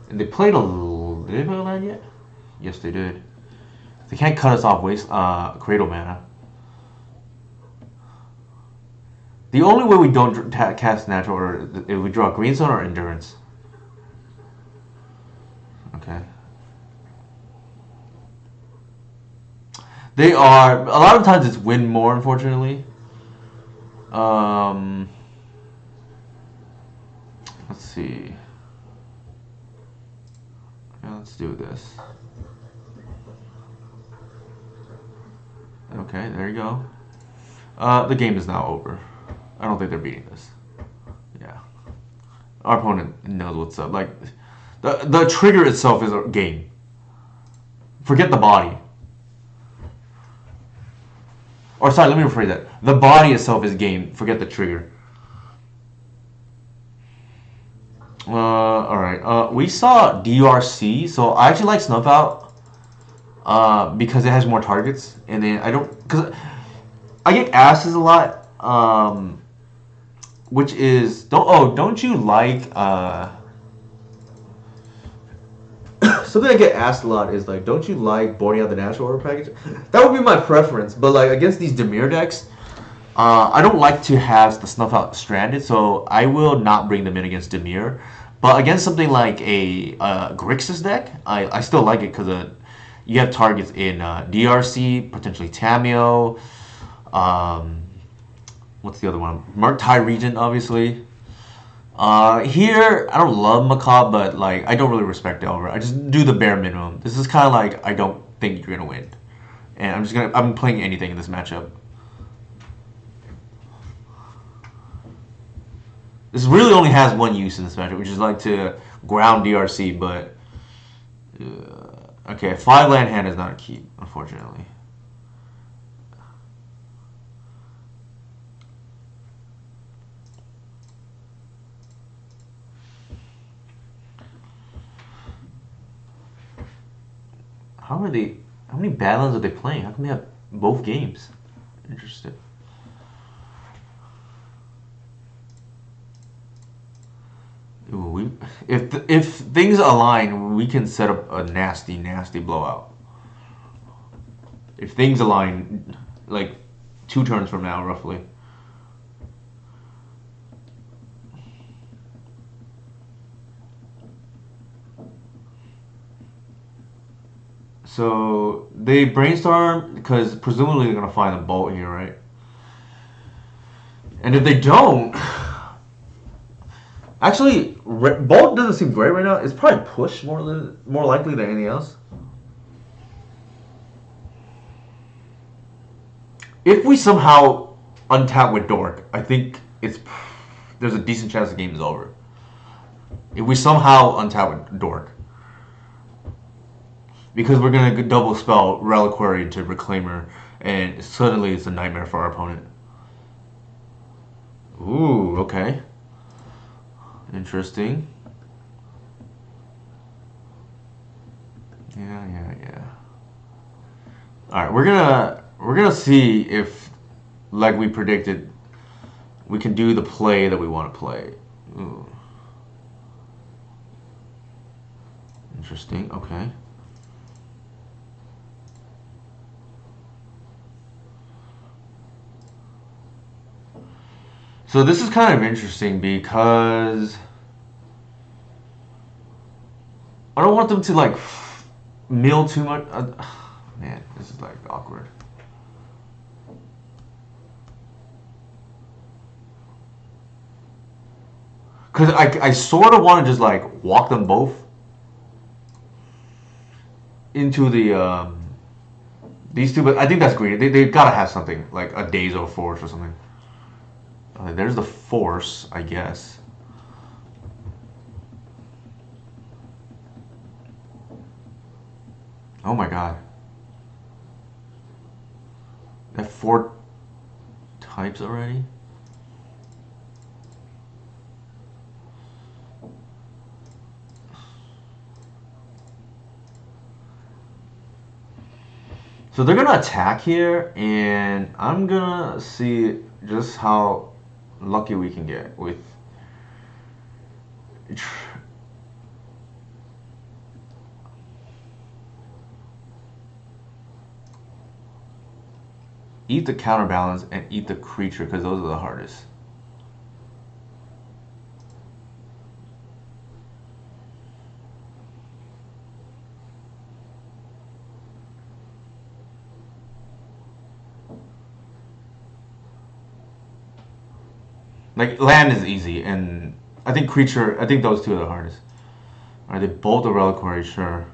And they played a. Did they play a land yet? Yes, they did. They can't cut us off waste Cradle mana. The only way we don't cast Natural Order is if we draw Greenstone or Endurance. Okay. They are a lot of times it's win more, unfortunately. Let's see. Yeah, let's do this. Okay, there you go. The game is now over. I don't think they're beating this. Yeah. Our opponent knows what's up. Like, the trigger itself is a game. Forget the body. Or sorry, let me rephrase that. The body itself is game. Forget the trigger. Alright. We saw DRC, so I actually like Snuff Out. Because it has more targets. And then I don't... Because I get asked this a lot. Which is... Don't you like... Something I get asked a lot is like, don't you like boarding out the Natural Order package? That would be my preference, but like against these Dimir decks, I don't like to have the Snuff Out stranded, so I will not bring them in against Dimir. But against something like a Grixis deck, I still like it because you have targets in DRC, potentially Tameo. What's the other one? Murktide Regent, obviously. Here, I don't love Macabre, but like I don't really respect Delver. I just do the bare minimum. This is kind of like I don't think you're gonna win, and I'm playing anything in this matchup. This really only has one use in this matchup, which is like to ground DRC. But okay, 5-land hand is not a keep, unfortunately. How many Badlands are they playing? How come they have both games? Interesting. Ooh, if things align, we can set up a nasty blowout. If things align, like 2 turns from now, roughly. So they brainstorm because presumably they're gonna find a bolt here, right? And if they don't, actually, bolt doesn't seem great right now. It's probably push more likely than anything else. If we somehow untap with Dork, I think there's a decent chance the game is over. If we somehow untap with Dork. Because we're going to double spell Reliquary into Reclaimer, and suddenly it's a nightmare for our opponent. Ooh, okay. Interesting. Yeah. All right, we're gonna see if, like we predicted, we can do the play that we want to play. Ooh, interesting. Okay. So this is kind of interesting because I don't want them to like mill too much. Man, this is like awkward. Cause I sort of want to just like walk them both into the these two, but I think that's greedy. They gotta have something like a Days of Force or something. There's the Force, I guess. Oh my god. They have 4 types already? So they're gonna attack here, and I'm gonna see just how lucky we can get with. Eat the counterbalance and eat the creature because those are the hardest. Like land is easy, and I think creature. I think those two are the hardest. Are they both a reliquary? Sure.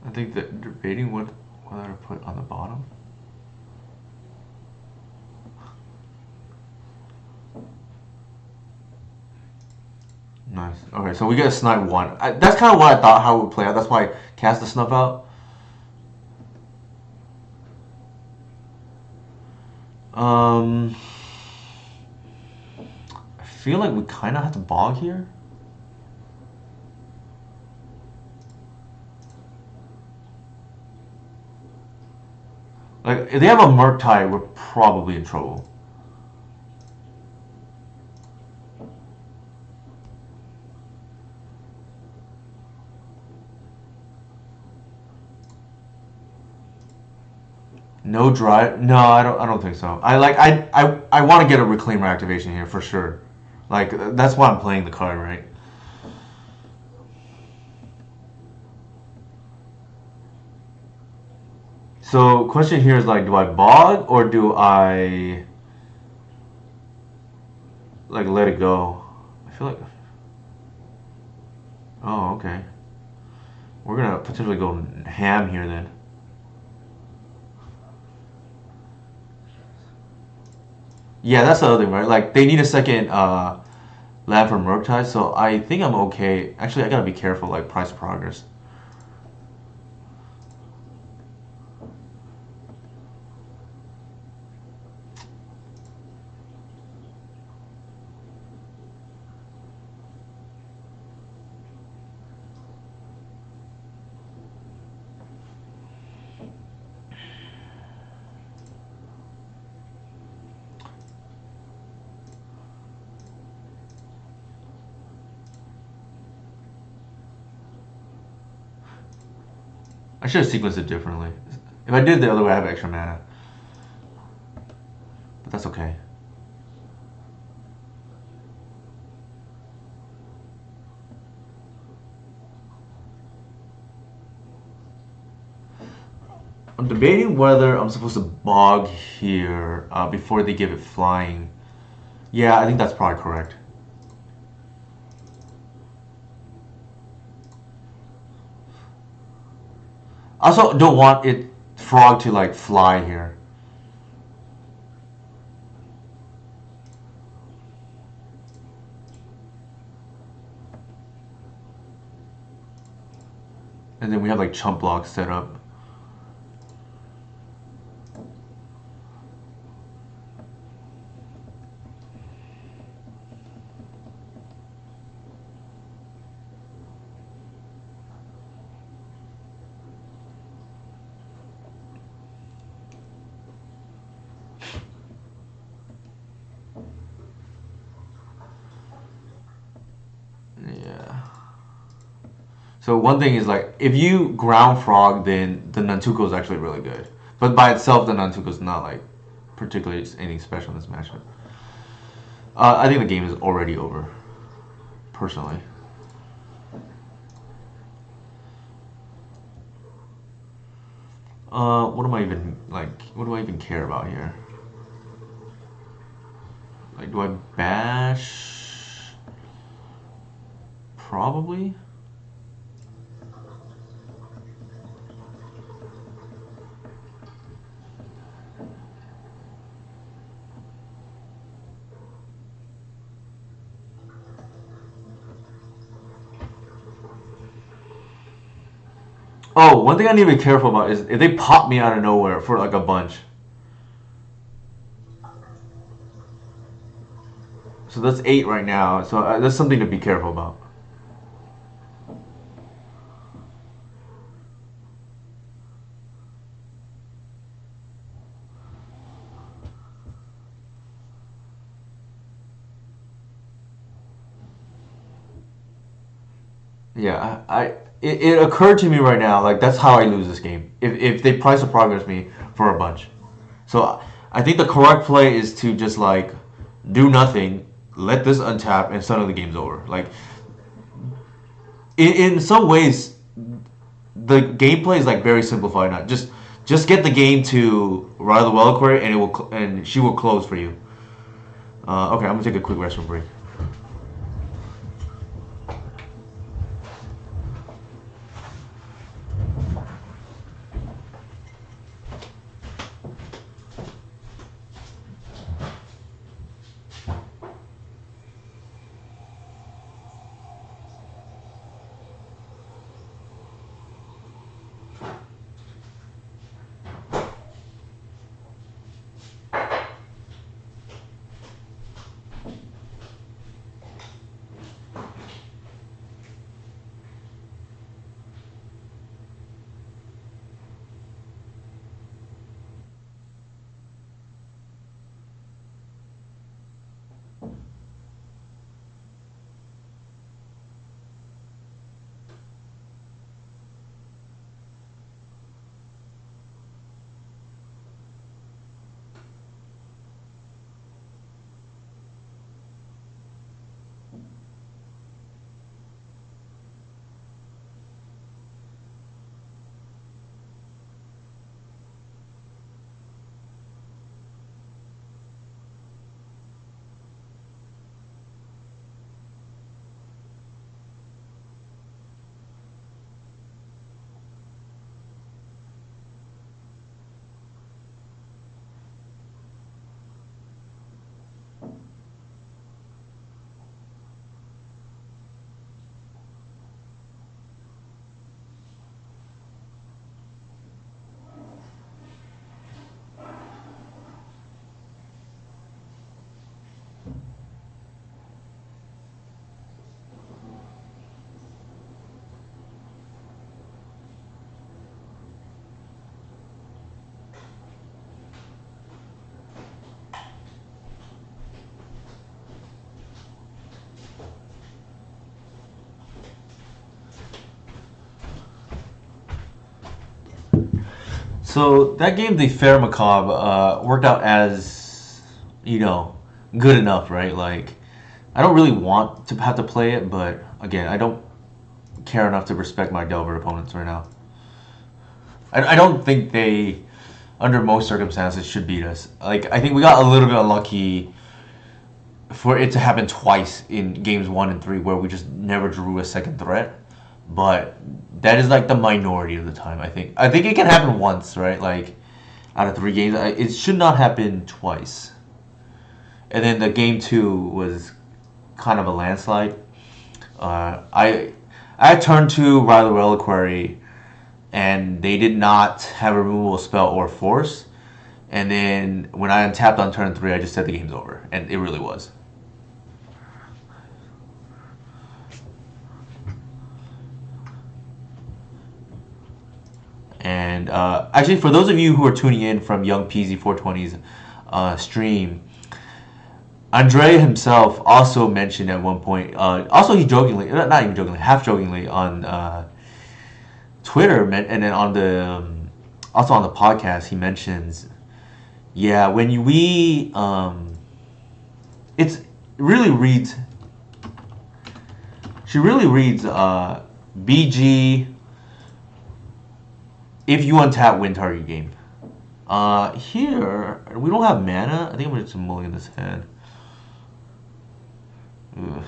I think that debating what whether to put on the bottom. Nice. Okay, so we get a snipe 1. That's kind of what I thought how it would play out. That's why I cast the snuff out. Um, I feel like we kind of have to bog here. Like, if they have a Murktide, we're probably in trouble. No drive? No, I don't. I don't think so. I want to get a Reclaimer activation here for sure. Like that's why I'm playing the card, right? So, question here is like, do I bog or do I like let it go? I feel like. Oh, okay. We're gonna potentially go ham here then. Yeah, that's the other thing, right? Like they need a second land for Murktide, so I think I'm okay. Actually, I gotta be careful, like price progress. I should have sequenced it differently. If I did it the other way, I have extra mana, but that's okay. I'm debating whether I'm supposed to bog here before they give it flying. Yeah, I think that's probably correct. I also don't want it frog to like fly here. And then we have like chump blocks set up. So one thing is like if you ground frog, then the Nantuko is actually really good. But by itself, the Nantuko is not like particularly anything special in this matchup. I think the game is already over, personally. What am I even like? What do I even care about here? Like, do I bash? Probably. Oh, one thing I need to be careful about is if they pop me out of nowhere for like a bunch. So that's 8 right now. So that's something to be careful about. Yeah, it occurred to me right now, like that's how I lose this game. If they price of progress me for a bunch. So I think the correct play is to just like do nothing, let this untap, and suddenly the game's over. Like in some ways, the gameplay is like very simplified now. Just get the game to Ride the Reliquary, and it will and she will close for you. Okay, I'm gonna take a quick restroom break. So that game, the Fair Macabre, worked out as good enough, right? Like, I don't really want to have to play it, but again, I don't care enough to respect my Delver opponents right now. I don't think they, under most circumstances, should beat us. Like, I think we got a little bit unlucky for it to happen twice in games 1 and 3, where we just never drew a second threat. but that is like the minority of the time. I think it can happen once, right? Like out of 3 games, it should not happen twice. And then the game two was kind of a landslide. I turned to Rival Reliquary, and they did not have a removal spell or force. And then when I untapped on turn three, I just said the game's over, and it really was. And actually, for those of you who are tuning in from Young PZ 420's stream, Andrea himself also mentioned at one point. Also, he jokingly, not even jokingly, half jokingly on Twitter, and then on the also on the podcast, he mentions, yeah, when we it's really reads. She really reads BG if you untap win target game. Here we don't have mana. I think I'm just mulling this hand. Ugh.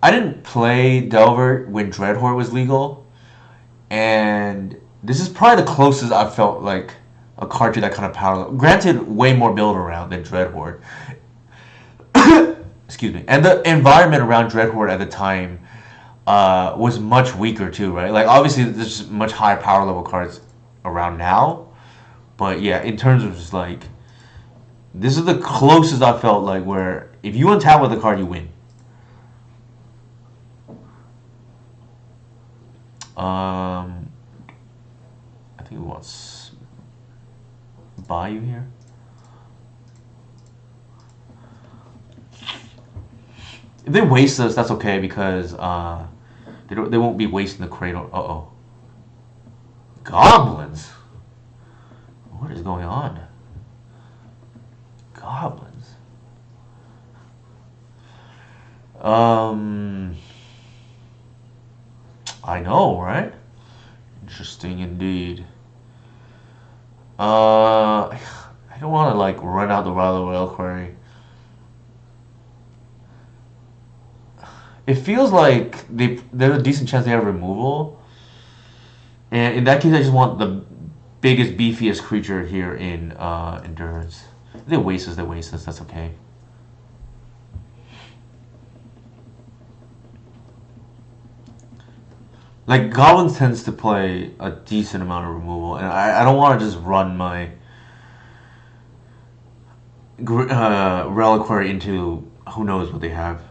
I didn't play Delver when Dreadhorde was legal, and this is probably the closest I've felt like a card to that kind of power level. Granted, way more build around than Dreadhorde. Excuse me. And the environment around Dreadhorde at the time was much weaker too, right? Like obviously there's much higher power level cards around now, but yeah, in terms of just like this is the closest I felt like where if you untap with a card, you win. I think we want Bayou here. If they waste us, that's okay because they won't be wasting the Cradle. Uh-oh. Goblins? What is going on? Goblins. I know, right? Interesting indeed. I don't want to like run out the Rival Reliquary. It feels like there's a decent chance they have removal. And in that case, I just want the biggest, beefiest creature here in Endurance. If they waste us, that's okay. Like, Goblins tends to play a decent amount of removal, and I don't want to just run my Reliquary into who knows what they have.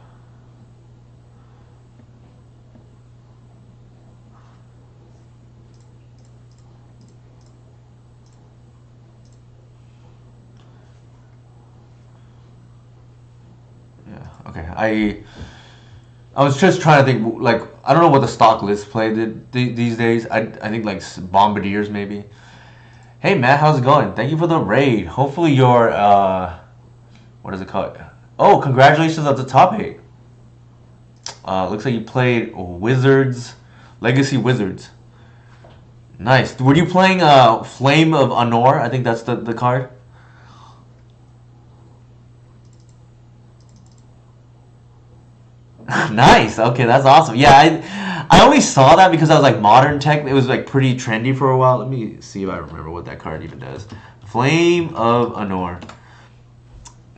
Okay, I was just trying to think, like, I don't know what the stock list play these days. I think, like, Bombardiers, maybe. Hey, Matt, how's it going? Thank you for the raid. Hopefully you're, what is it called? Oh, congratulations on the top 8. Looks like you played Wizards, Legacy Wizards. Nice. Were you playing Flame of Anor? I think that's the card. Nice. Okay, that's awesome. Yeah, I only saw that because I was like Modern Tech. It was like pretty trendy for a while. Let me see if I remember what that card even does. Flame of Anor.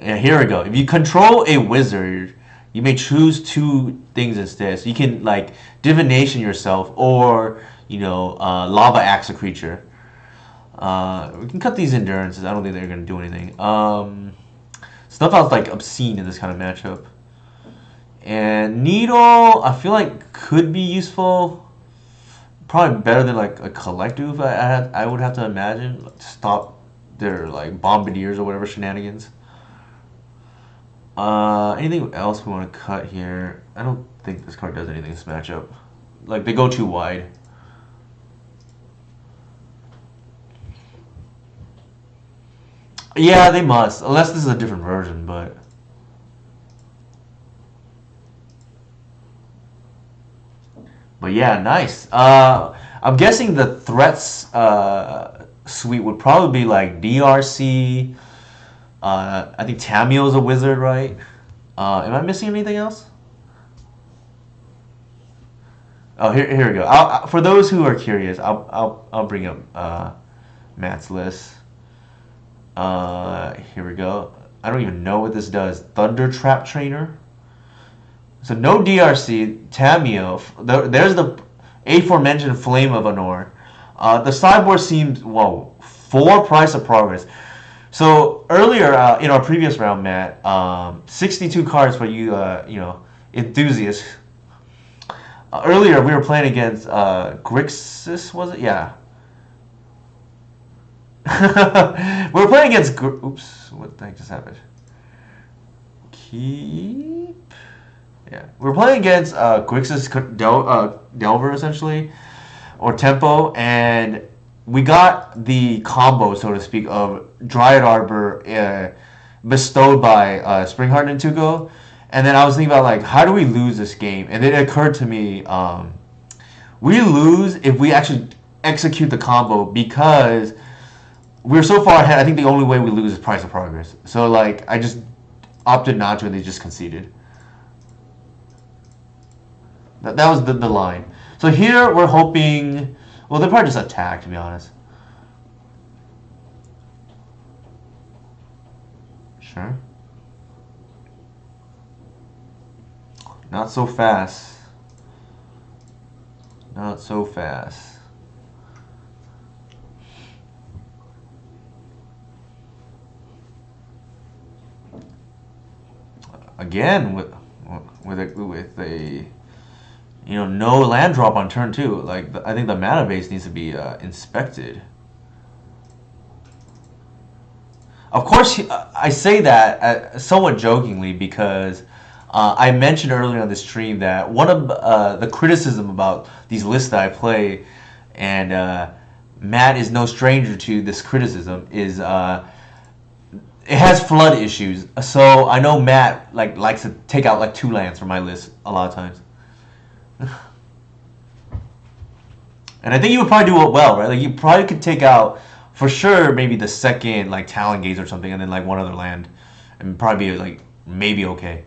Yeah, here we go. If you control a wizard, you may choose 2 things instead. So you can like divination yourself, or lava axe a creature. We can cut these endurances. I don't think they're gonna do anything. Stuff else like obscene in this kind of matchup. And Needle, I feel like could be useful. Probably better than like a Collective. I would have to imagine to stop their like Bombardiers or whatever shenanigans. Anything else we want to cut here? I don't think this card does anything in this matchup. Like they go too wide. Yeah, they must, unless this is a different version, but. But yeah, nice. I'm guessing the threats suite would probably be like DRC. I think Tamio's a wizard, right? Am I missing anything else? Oh, here we go. For those who are curious, I'll bring up Matt's list. Here we go. I don't even know what this does. Thunder Trap Trainer. So no DRC, Tamio. There's the aforementioned Flame of Honor. The sideboard seems, whoa, 4 Price of Progress. So earlier in our previous round, Matt, 62 cards for you, enthusiasts. Earlier we were playing against Grixis, was it? Yeah. We were playing against. Oops, what the heck just happened? Keep. Yeah, we were playing against Grixis Delver essentially, or Tempo, and we got the combo, so to speak, of Dryad Arbor bestowed by Springheart and Tuco. And then I was thinking about, like, how do we lose this game? And it occurred to me, we lose if we actually execute the combo, because we're so far ahead. I think the only way we lose is Price of Progress. So, like, I just opted not to, and they just conceded. That was the line. So here we're hoping. Well, they'll probably just attack, to be honest. Sure. Not so fast. Not so fast. Again, with a no land drop on turn 2. Like, I think the mana base needs to be inspected. Of course, I say that somewhat jokingly, because I mentioned earlier on the stream that one of the criticism about these lists that I play, and Matt is no stranger to this criticism, is it has flood issues. So I know Matt likes to take out like 2 lands from my list a lot of times. And I think you would probably do it well, right? Like, you probably could take out, for sure, maybe the second, like, Talon Gaze or something, and then, like, one other land. And probably be, like, maybe okay.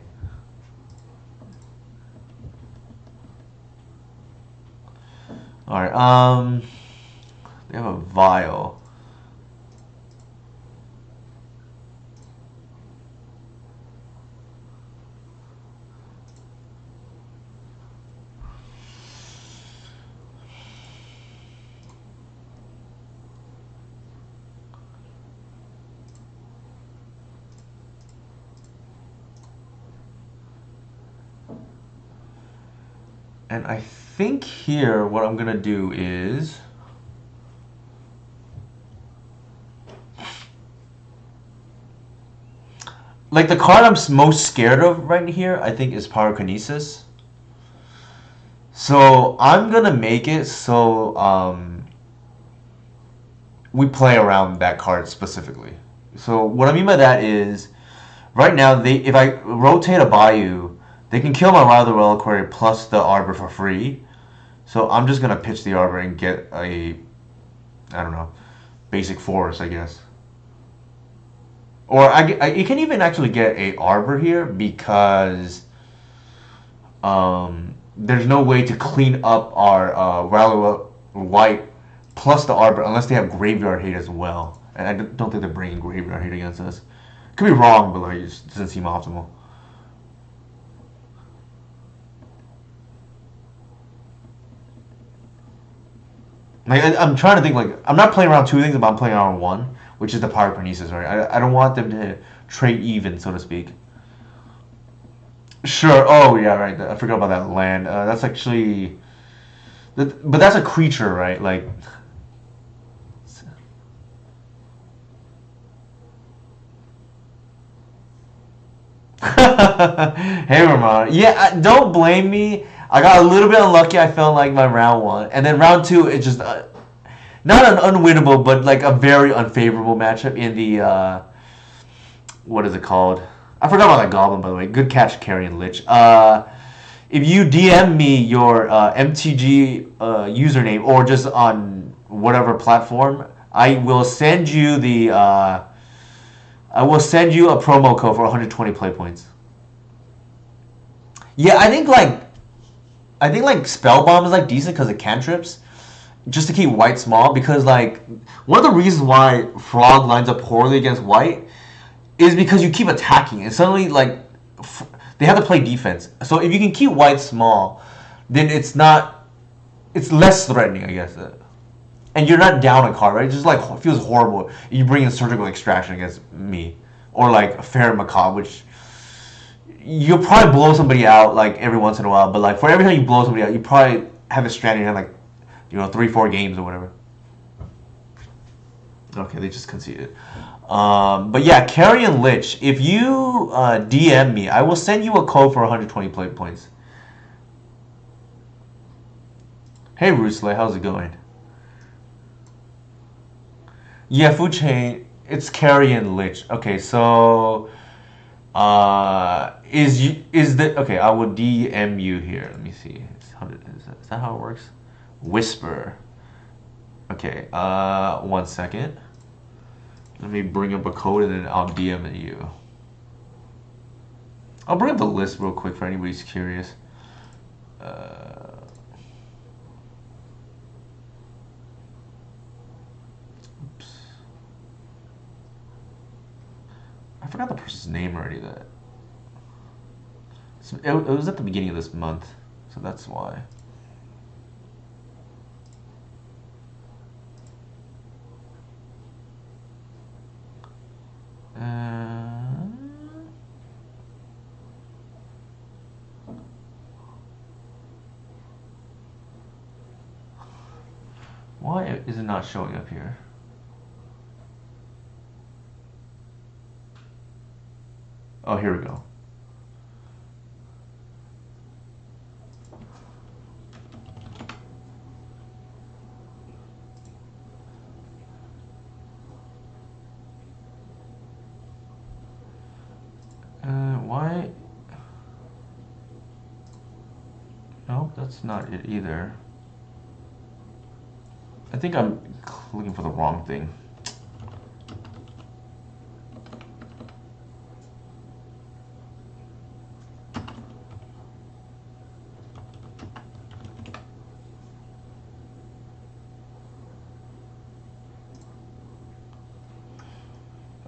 Alright, they have a Vial. And I think here what I'm going to do is... like, the card I'm most scared of right here, I think, is Pyrokinesis. So I'm going to make it so we play around that card specifically. So what I mean by that is, right now, if I rotate a Bayou, they can kill my Wild the Reliquary plus the Arbor for free. So I'm just going to pitch the Arbor and get a, I don't know, basic forest, I guess. Or you can even actually get a Arbor here, because there's no way to clean up our White plus the Arbor unless they have Graveyard Hate as well. And I don't think they're bringing Graveyard Hate against us. Could be wrong, but like, it just doesn't seem optimal. Like, I'm trying to think, like, I'm not playing around 2 things, but I'm playing around 1, which is the Pyrokinesis, right? I don't want them to trade even, so to speak. Sure. Oh, yeah, right. I forgot about that land. That's actually... but that's a creature, right? Like... Hey, Ramon. Yeah, don't blame me. I got a little bit unlucky. I felt like my round 1. And then round 2, it just... not an unwinnable, but like a very unfavorable matchup in the... what is it called? I forgot about that Goblin, by the way. Good catch, Carrion Lich. If you DM me your MTG username, or just on whatever platform, I will send you the. I will send you a promo code for 120 play points. Yeah, I think like spell bomb is like decent because of cantrips, just to keep white small. Because like one of the reasons why frog lines up poorly against white is because you keep attacking and suddenly like they have to play defense. So if you can keep white small, then it's less threatening, I guess. And you're not down a card, right? It just like feels horrible. You bring in surgical extraction against me, or like fair macabre, which you'll probably blow somebody out like every once in a while. But like for every time you blow somebody out, you probably have a strand in like 3-4 games or whatever. Okay, they just conceded. But yeah, Carrion Lich. If you DM me, I will send you a code for 120 play points. Hey, Roosle, how's it going? Yeah, food chain. It's Carrion Lich. Okay, so okay? I will DM you here. Let me see. Is that how it works? Whisper. Okay. 1 second. Let me bring up a code and then I'll DM it you. I'll bring up the list real quick for anybody who's curious. Oops. I forgot the person's name already. It was at the beginning of this month, so that's why. Why is it not showing up here? Oh, here we go. Why? Nope, that's not it either. I think I'm looking for the wrong thing.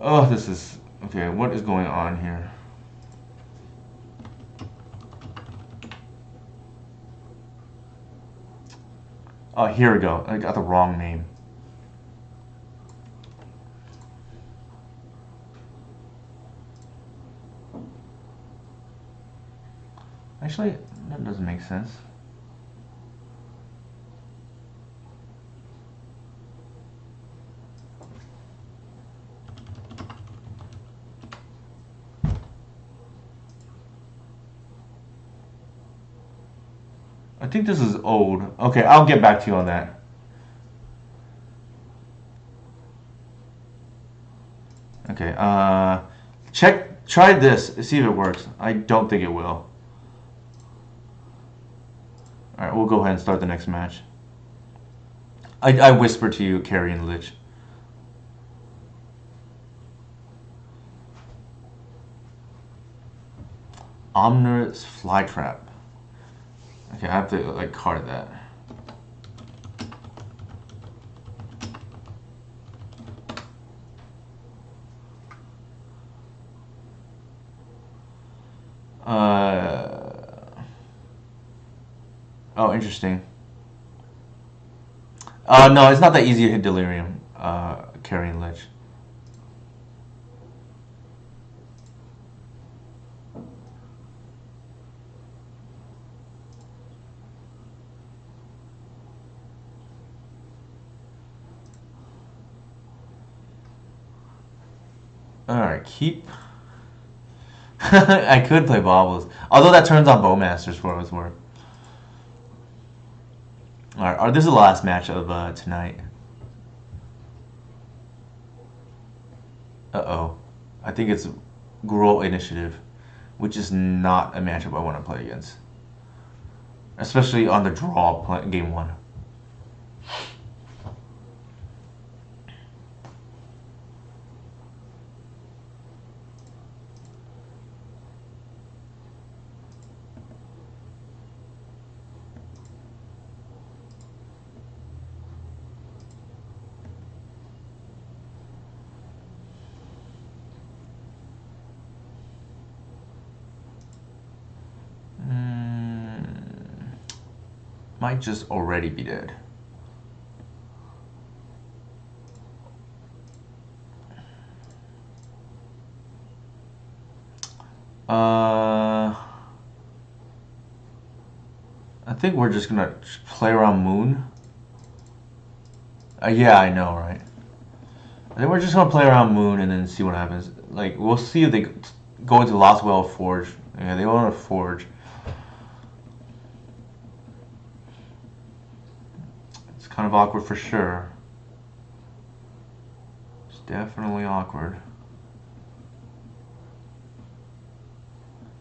Oh, this is... Okay, what is going on here? Oh, here we go. I got the wrong name. Actually, that doesn't make sense. I think this is old. Okay, I'll get back to you on that. Okay, try this, see if it works. I don't think it will. Alright, we'll go ahead and start the next match. I whisper to you, Carrion Lich. Omnivorous Flytrap. Okay, I have to like card that. Oh, interesting. No, it's not that easy to hit Delirium, Carrion Lich. Alright, keep. I could play Baubles. Although that turns on Bowmasters for what it's worth. Alright, this is the last match of tonight. Uh-oh. I think it's Gruul Initiative, which is not a matchup I want to play against. Especially on the draw game 1. Might just already be dead. I think we're just gonna play around Moon. Yeah, I know, right? I think we're just gonna play around Moon and then see what happens. Like, we'll see if they go into Lost Well Forge. Yeah, they want to Forge. It's kind of awkward for sure. It's definitely awkward.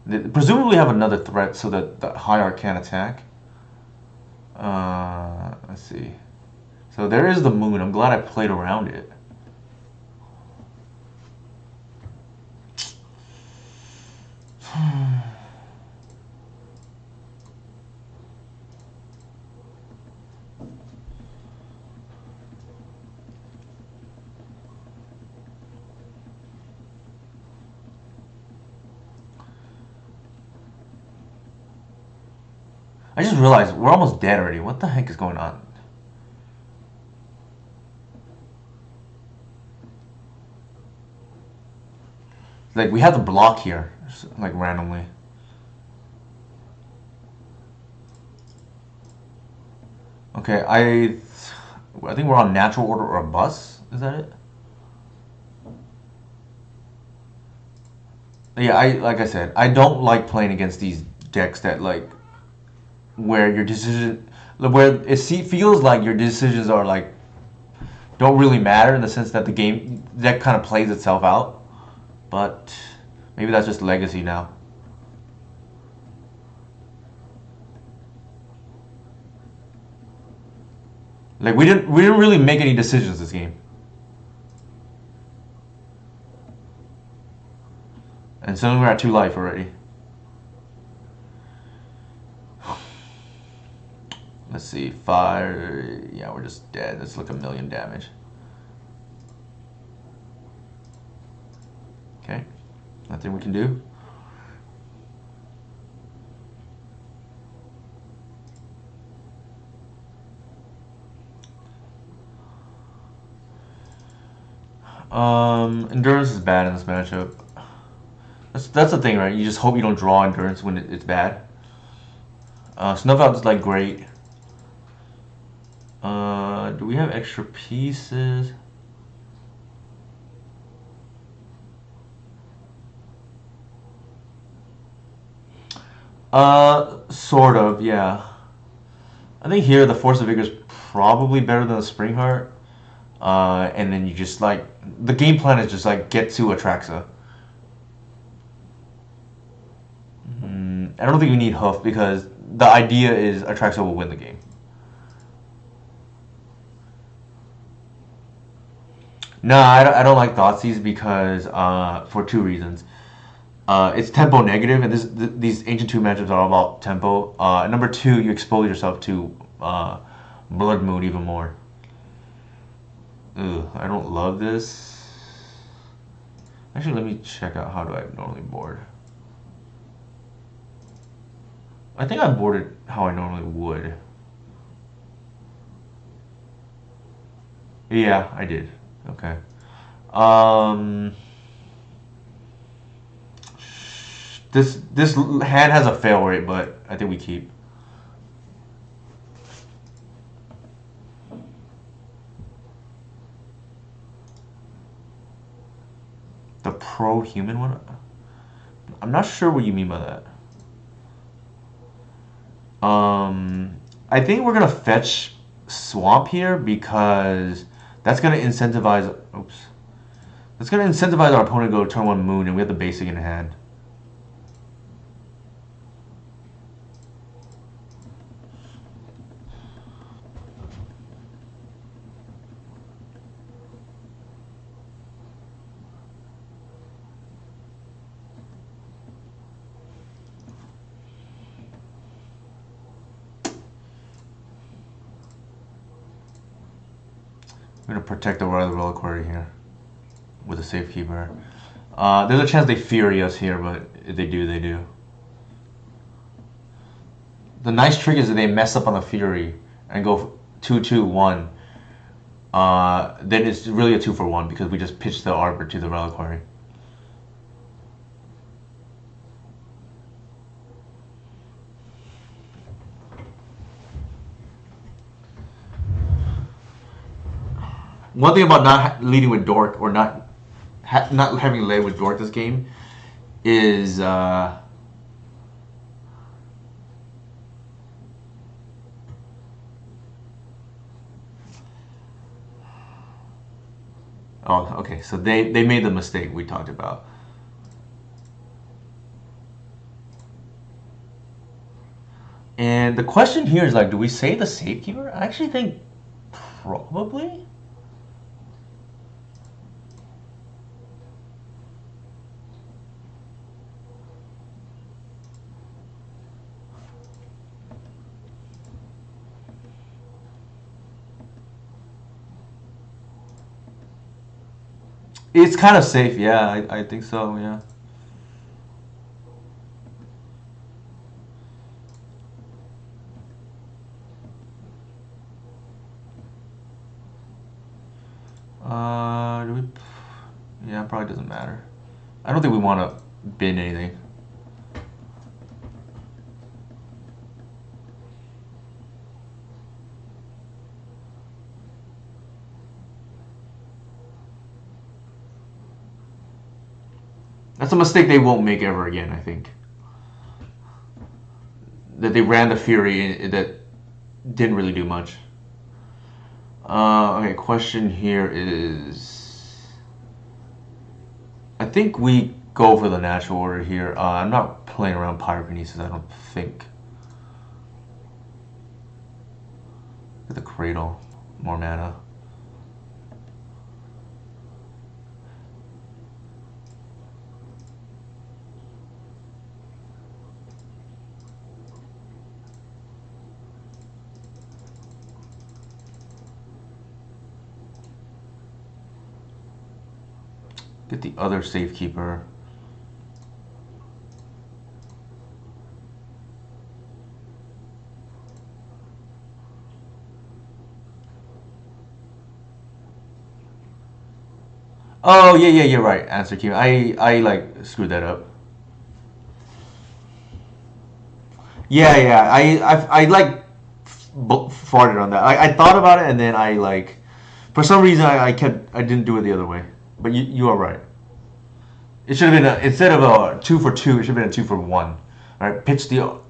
They presumably have another threat so that the Hierarch can't attack. Let's see. So there is the Moon. I'm glad I played around it. I just realized we're almost dead already. What the heck is going on? Like, we have the block here, like, randomly. Okay, I think we're on natural order or a bus. Is that it? Yeah, like I said, I don't like playing against these decks that like where your decision, where it feels like your decisions are like don't really matter in the sense that the game deck kind of plays itself out. But maybe that's just legacy now. Like we didn't really make any decisions this game. And suddenly we're at 2 life already. Let's see, fire. Yeah, we're just dead. That's like 1,000,000 damage. Okay, nothing we can do. Endurance is bad in this matchup. That's the thing, right? You just hope you don't draw endurance when it's bad. Snuff out is like great. Do we have extra pieces? Sort of, yeah. I think here the Force of Vigor is probably better than the Spring Heart. And then you just like the game plan is just like get to Atraxa. I don't think we need Hoof because the idea is Atraxa will win the game. No, I don't like Thoughtseize because for 2 reasons. It's tempo negative, and these Ancient 2 matchups are all about tempo. Number 2, you expose yourself to Blood Moon even more. Ugh, I don't love this. Actually, let me check out how do I normally board. I think I boarded how I normally would. Yeah, I did. Okay. This hand has a fail rate, but I think we keep. The pro-human one? I'm not sure what you mean by that. I think we're gonna fetch Swamp here because that's gonna incentivize. Oops. That's gonna incentivize our opponent to go turn 1 Moon, and we have the basic in hand. I'm gonna protect the Royal Reliquary here with a Safekeeper. There's a chance they Fury us here, but if they do, they do. The nice trick is that they mess up on the Fury and go 2-2-1. Then it's really a 2-for-1 because we just pitch the Arbor to the Reliquary. One thing about not leading with Dork or not having led with Dork this game is oh, okay. So they made the mistake we talked about. And the question here is like, do we save the Safekeeper? I actually think probably. It's kind of safe, yeah. I think so, yeah. Do we? Yeah, probably doesn't matter. I don't think we want to bin anything. That's a mistake they won't make ever again, I think. That they ran the Fury that didn't really do much. Okay, question here is... I think we go for the natural order here. I'm not playing around Pyrokinesis, I don't think. Get the Cradle. More mana. Get the other Safekeeper. Oh, yeah, you're right. Answer key. I like screwed that up. Yeah. I like farted on that. I thought about it and then I like, for some reason I didn't do it the other way. But you are right. It should have been instead of a 2-for-2, it should have been a 2-for-1. All right, pitch the.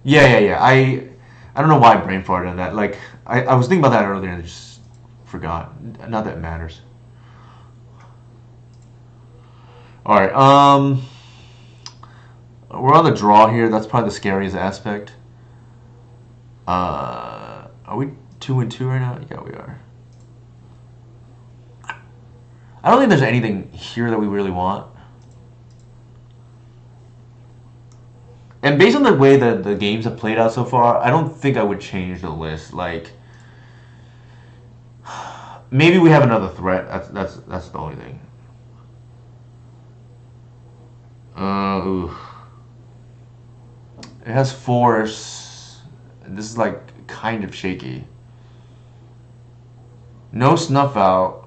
Yeah. I don't know why I brain farted on that. Like I was thinking about that earlier and I just forgot. Not that it matters. All right. We're on the draw here. That's probably the scariest aspect. Are we 2-2 right now? Yeah, we are. I don't think there's anything here that we really want. And based on the way that the games have played out so far, I don't think I would change the list. Like, maybe we have another threat. That's the only thing. Ooh. It has force. This is like kind of shaky. No snuff out.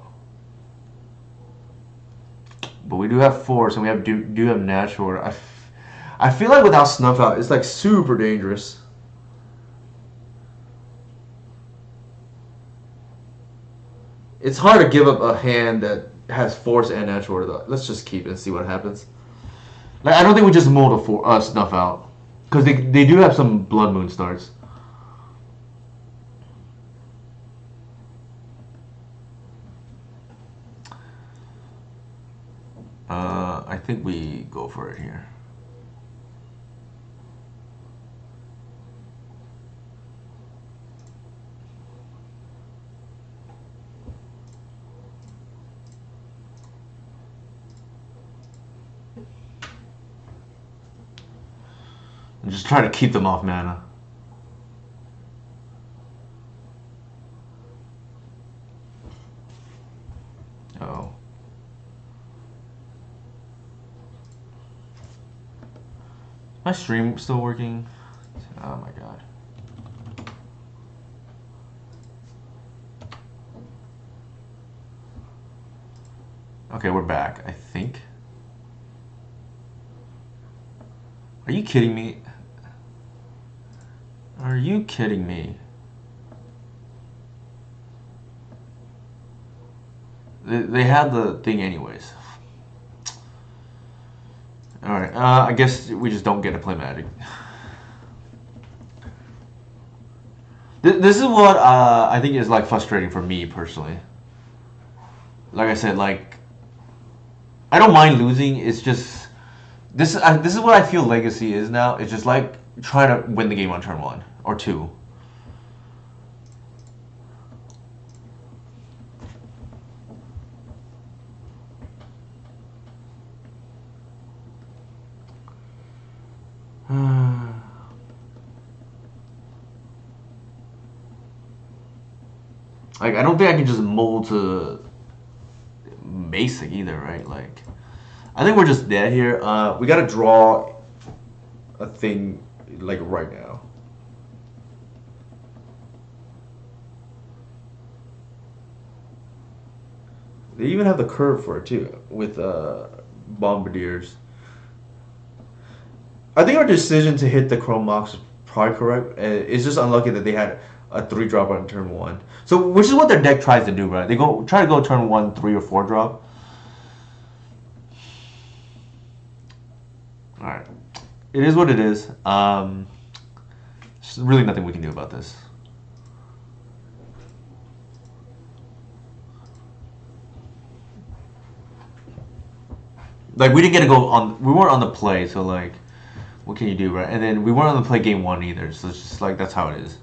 But we do have force and we do have natural order. I feel like without snuff out, it's like super dangerous. It's hard to give up a hand that has force and natural order. Though. Let's just keep it and see what happens. Like I don't think we just mold a snuff out because they do have some blood moon starts. I think we go for it here. And just try to keep them off mana. My stream still working? Oh my god. Okay, we're back, I think. Are you kidding me? Are you kidding me? They had the thing anyways. Alright, I guess we just don't get to play Magic. This is what I think is like frustrating for me personally. Like I said, like I don't mind losing. It's just this is what I feel Legacy is now. It's just like trying to win the game on turn 1 or 2. Like I don't think I can just mold to basic either, right? Like I think we're just dead here. We gotta draw a thing like right now. They even have the curve for it too with bombardiers. I think our decision to hit the Chrome Mox is probably correct. It's just unlucky that they had a 3-drop on turn 1. So, which is what their deck tries to do, right? They try to go turn 1, 3 or 4 drop. All right, it is what it is. There's really nothing we can do about this. Like we didn't get to go on. We weren't on the play, so like, what can you do, right? And then we weren't on the play game 1 either. So it's just like that's how it is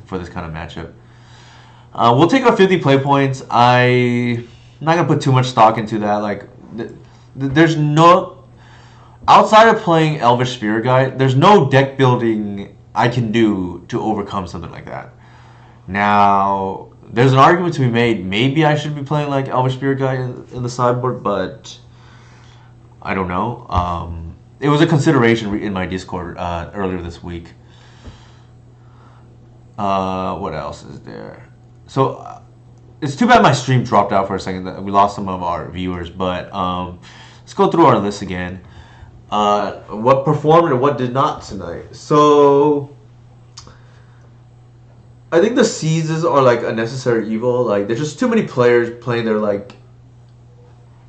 for this kind of matchup. We'll take our 50 play points. I'm not gonna put too much stock into that. Like, there's no outside of playing Elvish Spirit Guide, there's no deck building I can do to overcome something like that. Now, there's an argument to be made. Maybe I should be playing like Elvish Spirit Guide in the sideboard, but I don't know. It was a consideration in my Discord earlier this week. What else is there? So it's too bad my stream dropped out for a second. That we lost some of our viewers, but let's go through our list again. What performed and what did not tonight. So I think the seizes are like a necessary evil. Like there's just too many players playing their like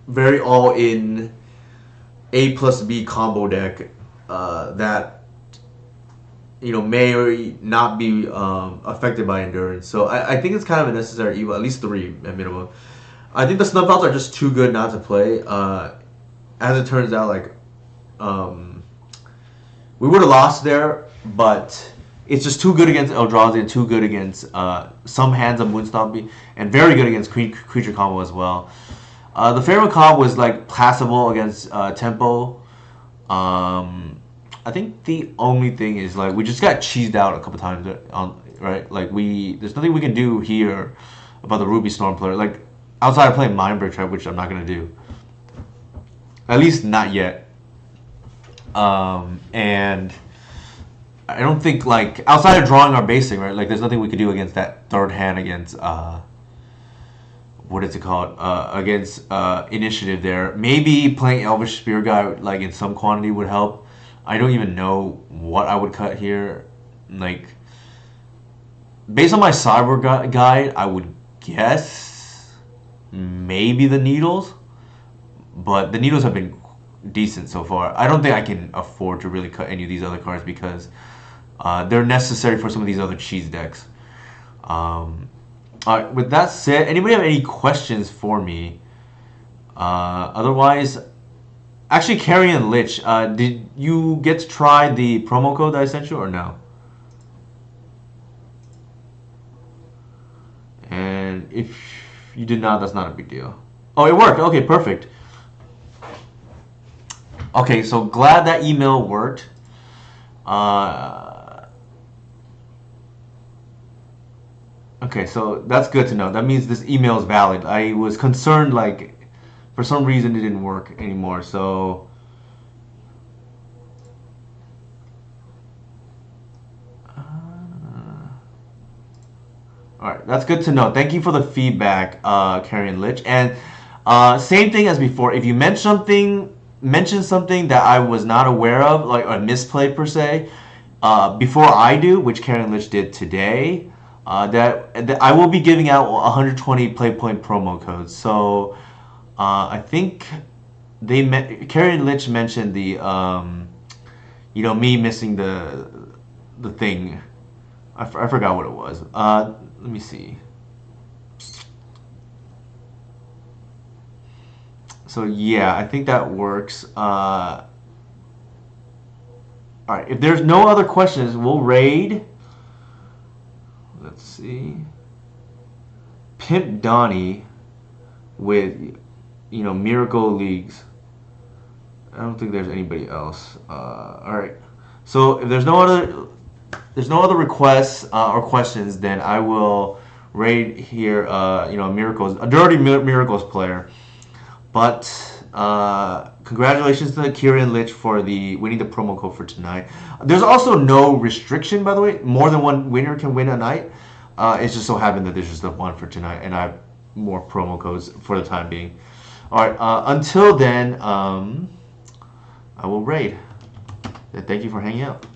very all in A plus B combo deck that may or not be affected by endurance. So I think it's kind of a necessary evil, at least 3 at minimum. I think the snuff outs are just too good not to play. As it turns out, like we would have lost there, but it's just too good against Eldrazi and too good against some hands of Moonstompy, and very good against creature combo as well. The favorite combo was like passable against Tempo. I think the only thing is like we just got cheesed out a couple times right? Like there's nothing we can do here about the Ruby Storm player. Like outside of playing Mindbreak Trap, which I'm not gonna do. At least not yet. And I don't think like outside of drawing our basic, right? Like there's nothing we could do against that third hand against what is it called? Against Initiative there. Maybe playing Elvish Spear Guy like in some quantity would help. I don't even know what I would cut here. Like based on my sideboard guide, I would guess maybe the needles, but the needles have been decent so far. I don't think I can afford to really cut any of these other cards because they're necessary for some of these other cheese decks. All right, with that said, anybody have any questions for me? Otherwise, actually, Carrion Lich, did you get to try the promo code that I sent you or no? And if you did not, that's not a big deal. Oh, it worked. Okay, perfect. Okay, so glad that email worked. Okay, so that's good to know. That means this email is valid. I was concerned, like, for some reason it didn't work anymore. So All right, that's good to know. Thank you for the feedback, Carrion Lich. And same thing as before. If you mention something that I was not aware of, like a misplay per se, before I do, which Carrion Lich did today, that I will be giving out 120 play point promo codes. So I think Carrion Lich mentioned the me missing the thing. I forgot what it was. Let me see. So yeah, I think that works. All right, if there's no other questions, we'll raid. Let's see. Pimp Donnie with Miracle Leagues. I don't think there's anybody else. All right. So if there's no other requests or questions, then I will raid here. Miracles, a dirty Miracles player. But congratulations to Kieran Lich for winning the promo code for tonight. There's also no restriction, by the way. More than one winner can win a night. It's just so happened that there's just the one for tonight, and I have more promo codes for the time being. All right. Until then, I will raid. Thank you for hanging out.